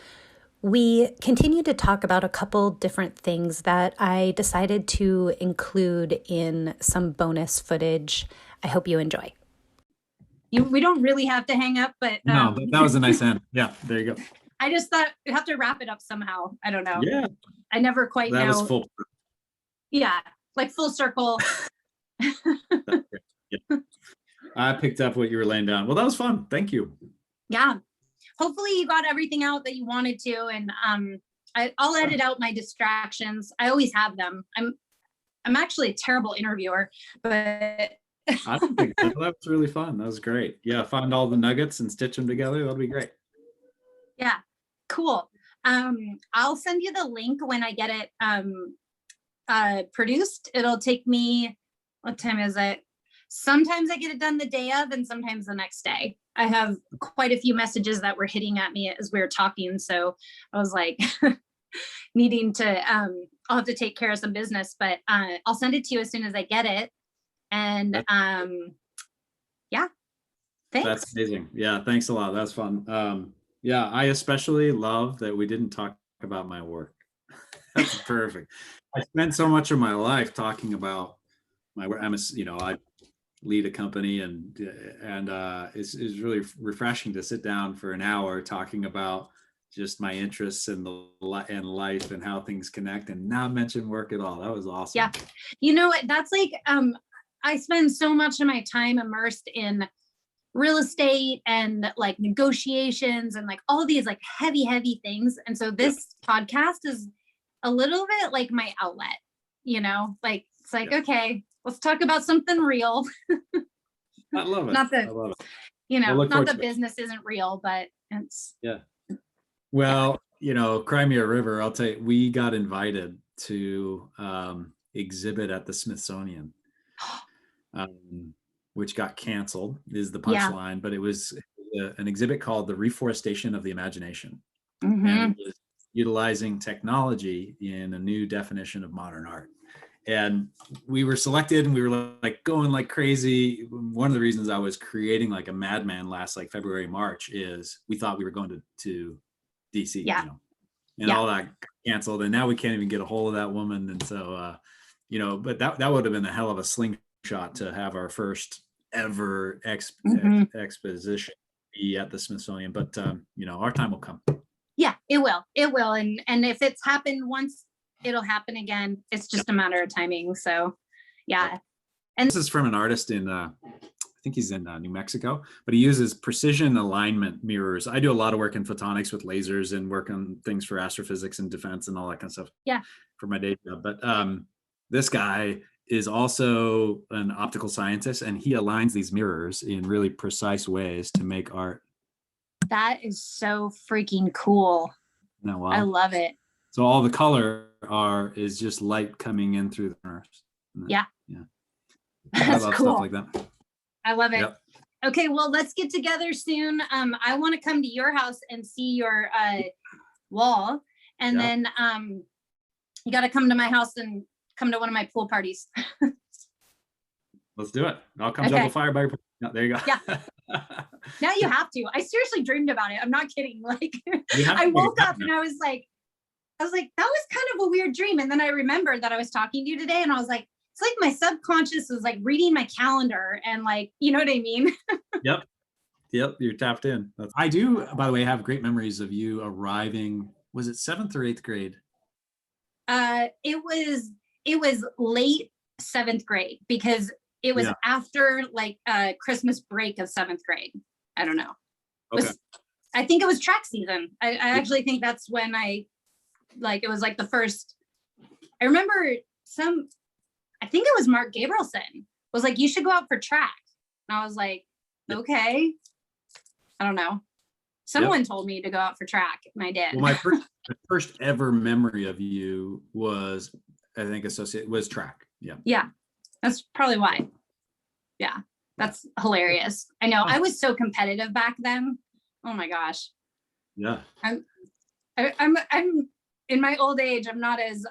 C: we continued to talk about a couple different things that I decided to include in some bonus footage. I hope you enjoy.
A: We don't really have to hang up, but...
B: No, that was a nice end. Yeah, there you go.
A: I just thought we have to wrap it up somehow. I don't know.
B: Yeah.
A: I never quite know.
B: That was full.
A: Yeah, like full circle.
B: Yeah. I picked up what you were laying down. Well, that was fun. Thank you.
A: Yeah. Hopefully you got everything out that you wanted to. And I'll edit out my distractions. I always have them. I'm actually a terrible interviewer, but
B: I don't think so. That was really fun. That was great. Yeah, find all the nuggets and stitch them together. That'll be great.
A: yeah, cool. I'll send you the link when I get it produced. It'll take me, what time is it? Sometimes I get it done the day of and sometimes the next day. I have quite a few messages that were hitting at me as we were talking. So I was like needing to, I'll have to take care of some business, but I'll send it to you as soon as I get it. And yeah, thanks.
B: That's amazing. Yeah, thanks a lot. That's fun. Yeah, I especially love that we didn't talk about my work. That's perfect. I spent so much of my life talking about my work. I lead a company, and it's really refreshing to sit down for an hour talking about just my interests and and life and how things connect, and not mention work at all. That was awesome.
A: Yeah, you know what? That's like I spend so much of my time immersed in real estate and like negotiations and like all these like heavy things, and so this podcast is a little bit like my outlet. Like it's like, okay, let's talk about something real.
B: I love it.
A: Not that,
B: I love it.
A: not that business isn't real, but it's.
B: Yeah. Well, Crimea River, I'll tell you, we got invited to exhibit at the Smithsonian, which got canceled is the punchline, but it was an exhibit called The Reforestation of the Imagination.
A: Mm-hmm.
B: And it was utilizing technology in a new definition of modern art. And we were selected and we were like going like crazy. One of the reasons I was creating like a madman last like February, March is we thought we were going to DC, and all that canceled. And now we can't even get a hold of that woman. And so, but that would have been a hell of a slingshot to have our first ever exposition be at the Smithsonian. But, our time will come.
A: Yeah, it will. And if it's happened once, it'll happen again. It's just a matter of timing. So, yeah. And
B: this is from an artist in, I think he's in New Mexico, but he uses precision alignment mirrors. I do a lot of work in photonics with lasers and work on things for astrophysics and defense and all that kind of stuff.
A: Yeah.
B: For my day job. But this guy is also an optical scientist, and he aligns these mirrors in really precise ways to make art.
A: That is so freaking cool.
B: No, wow.
A: I love it.
B: So all the color is just light coming in through the mirrors.
A: Yeah.
B: I love
A: cool.
B: stuff like that.
A: I love it.
B: Yep.
A: Okay, well, let's get together soon. I want to come to your house and see your wall, and then you got to come to my house and come to one of my pool parties.
B: Let's do it. I'll come juggle fire by your pool. No, there you go.
A: Yeah. Now you have to. I seriously dreamed about it. I'm not kidding. Like I woke up and I was like, that was kind of a weird dream. And then I remembered that I was talking to you today, and I was like, it's like my subconscious was like reading my calendar and like, you know what I mean?
B: Yep. You're tapped in. I do, by the way, have great memories of you arriving. Was it 7th or 8th grade?
A: It was late 7th grade because it was after like Christmas break of 7th grade. I don't know.
B: Okay.
A: I think it was track season. I actually think that's when it was like the first. I remember I think it was Mark Gabrielson was like, you should go out for track. And I was like, okay. I don't know. Someone told me to go out for track, and I did.
B: Well, my first ever memory of you was, I think, was track. Yeah.
A: Yeah. That's probably why. Yeah. That's hilarious. I know. I was so competitive back then. Oh my gosh.
B: Yeah.
A: I'm in my old age. I'm not as,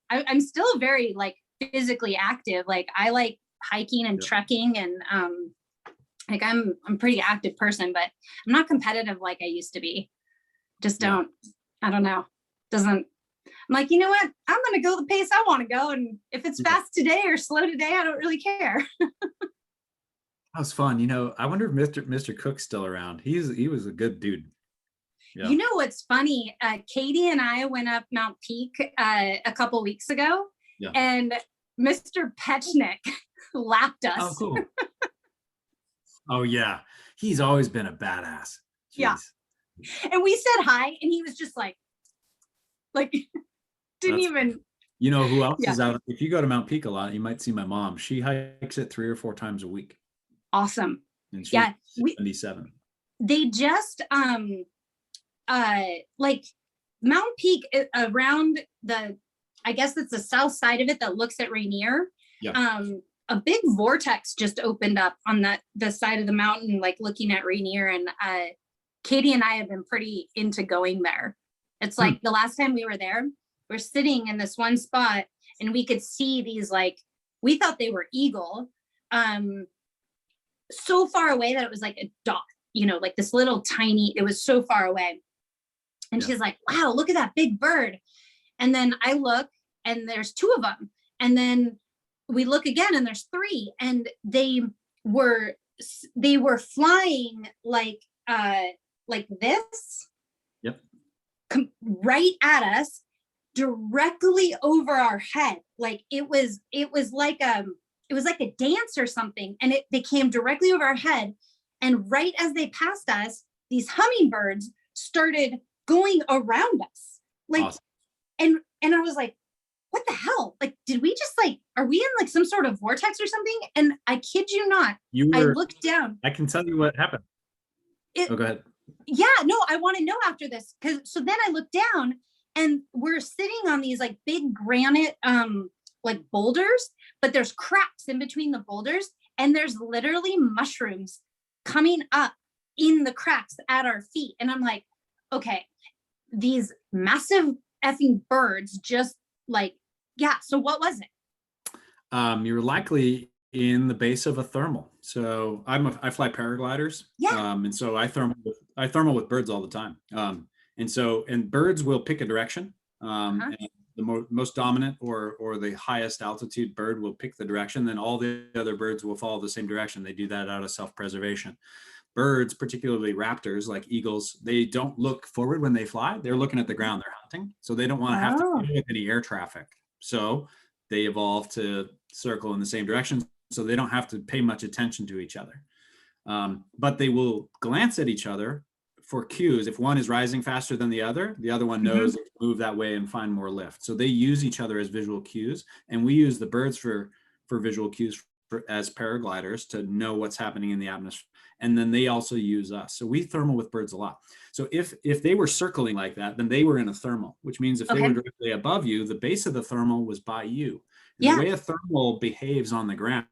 A: I'm still very like physically active. Like I like hiking and trekking, and like I'm a pretty active person, but I'm not competitive like I used to be. Just don't, I don't know. I'm like, you know what? I'm going to go the pace I want to go. And if it's fast today or slow today, I don't really care.
B: That was fun. I wonder if Mr. Cook's still around. He was a good dude. Yeah.
A: You know what's funny? Katie and I went up Mount Peak a couple weeks ago, and Mr. Petchnick lapped us.
B: Oh, cool. Oh, yeah. He's always been a badass. Jeez.
A: Yeah. And we said hi, and he was just like, Like, didn't even.
B: You know who else
A: Yeah.
B: is out? If you go to Mount Peak a lot, you might see my mom. She hikes it 3 or 4 times a week.
A: Awesome.
B: And she's
A: Yeah.
B: 77.
A: They just, like Mount Peak around I guess it's the south side of it that looks at Rainier.
B: Yeah.
A: A big vortex just opened up on the side of the mountain, like looking at Rainier, and Katie and I have been pretty into going there. It's like the last time we were there, we're sitting in this one spot and we could see these, like, we thought they were eagle, so far away that it was like a dot, like this little tiny, it was so far away. And she's like, wow, look at that big bird. And then I look and there's 2 of them. And then we look again and there's 3, and they were flying like this.
B: Yep.
A: Right at us, directly over our head. Like it was like a dance or something. And they came directly over our head. And right as they passed us, these hummingbirds started going around us. Like, awesome. And I was like, what the hell? Like, did we just are we in like some sort of vortex or something? And I kid you not, I looked down.
B: I can tell you what happened. Go ahead.
A: Yeah, no, I want to know after this. So then I looked down and we're sitting on these like big granite, like boulders, but there's cracks in between the boulders, and there's literally mushrooms coming up in the cracks at our feet. And I'm like, okay, these massive effing birds just so what was it?
B: You're likely in the base of a thermal. So I fly paragliders.
A: Yeah.
B: And so I thermal with birds all the time. And birds will pick a direction. And the most dominant or the highest altitude bird will pick the direction. Then all the other birds will follow the same direction. They do that out of self-preservation. Birds, particularly raptors like eagles, they don't look forward when they fly. They're looking at the ground. They're hunting. So they don't want to have to deal with any air traffic. So they evolve to circle in the same direction, so they don't have to pay much attention to each other. But they will glance at each other for cues. If one is rising faster than the other one knows to move that way and find more lift. So they use each other as visual cues, and we use the birds for visual cues as paragliders to know what's happening in the atmosphere. And then they also use us. So we thermal with birds a lot. So if they were circling like that, then they were in a thermal, which means if they were directly above you, the base of the thermal was by you. The way a thermal behaves on the ground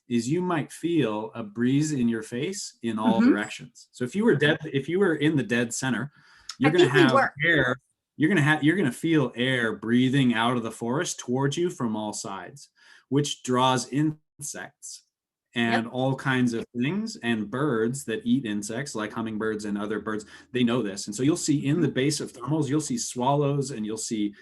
B: is you might feel a breeze in your face in all directions. So if you were in the dead center, you're going to have air. You're going to feel air breathing out of the forest towards you from all sides, which draws insects and all kinds of things, and birds that eat insects like hummingbirds and other birds. They know this. And so you'll see in the base of thermals, you'll see swallows and you'll see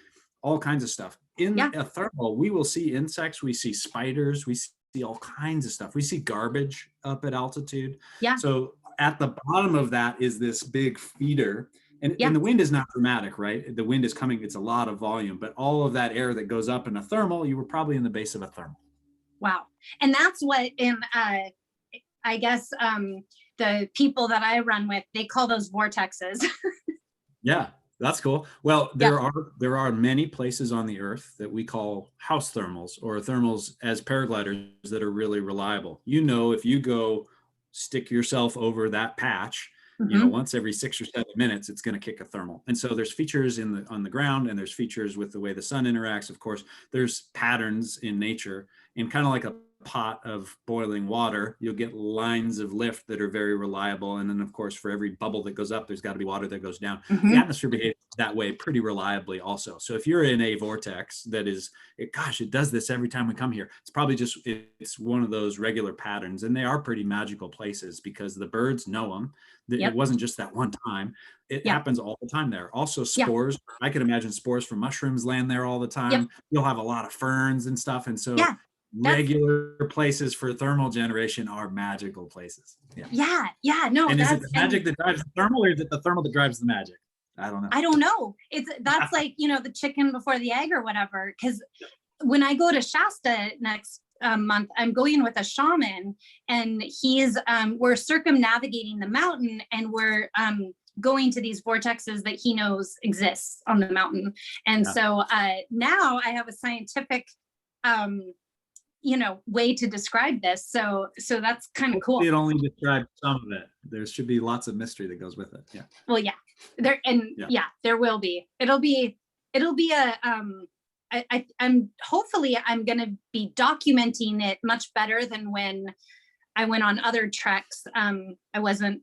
B: all kinds of stuff. In a thermal, we will see insects, we see spiders, we see all kinds of stuff. We see garbage up at altitude. Yeah. So at the bottom of that is this big feeder. And the wind is not dramatic, right? The wind is coming, it's a lot of volume, but all of that air that goes up in a thermal, you were probably in the base of a thermal.
A: Wow. And that's what I guess the people that I run with, they call those vortexes.
B: Yeah, that's cool. Well, there are many places on the earth that we call house thermals or thermals as paragliders that are really reliable. If you go stick yourself over that patch, once every 6 or 7 minutes, it's going to kick a thermal. And so there's features on the ground, and there's features with the way the sun interacts. Of course, there's patterns in nature, and kind of like a pot of boiling water, you'll get lines of lift that are very reliable. And then of course, for every bubble that goes up, there's got to be water that goes down. The atmosphere behaves that way pretty reliably also. So if you're in a vortex that is, it does this every time we come here. It's probably it's one of those regular patterns, and they are pretty magical places because the birds know them. It wasn't just that one time. It happens all the time there. Also spores. I could imagine spores from mushrooms land there all the time. You'll have a lot of ferns and stuff. And so regular places for thermal generation are magical places.
A: No.
B: And is it the magic that drives the thermal, or is it the thermal that drives the magic? I don't know. That's
A: like, the chicken before the egg or whatever. Because when I go to Shasta next month, I'm going with a shaman, and we're circumnavigating the mountain, and we're going to these vortexes that he knows exists on the mountain. And
B: Yeah.
A: so now I have a scientific, way to describe this. So that's kind of cool.
B: It only described some of it. There should be lots of mystery that goes with it. Yeah.
A: Well, yeah, there will be. It'll be a I'm hopefully I'm going to be documenting it much better than when I went on other treks. I wasn't,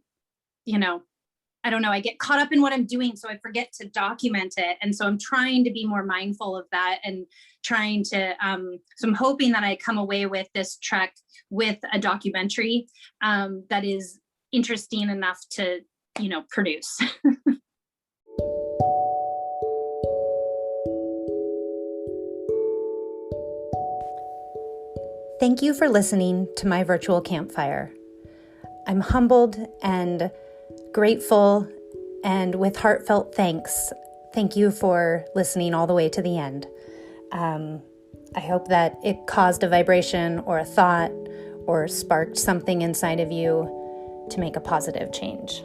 A: I don't know, I get caught up in what I'm doing, so I forget to document it. And so I'm trying to be more mindful of that, and trying to, so I'm hoping that I come away with this trek with a documentary that is interesting enough to, produce.
C: Thank you for listening to my virtual campfire. I'm humbled and grateful, and with heartfelt thanks, thank you for listening all the way to the end. I hope that it caused a vibration or a thought or sparked something inside of you to make a positive change.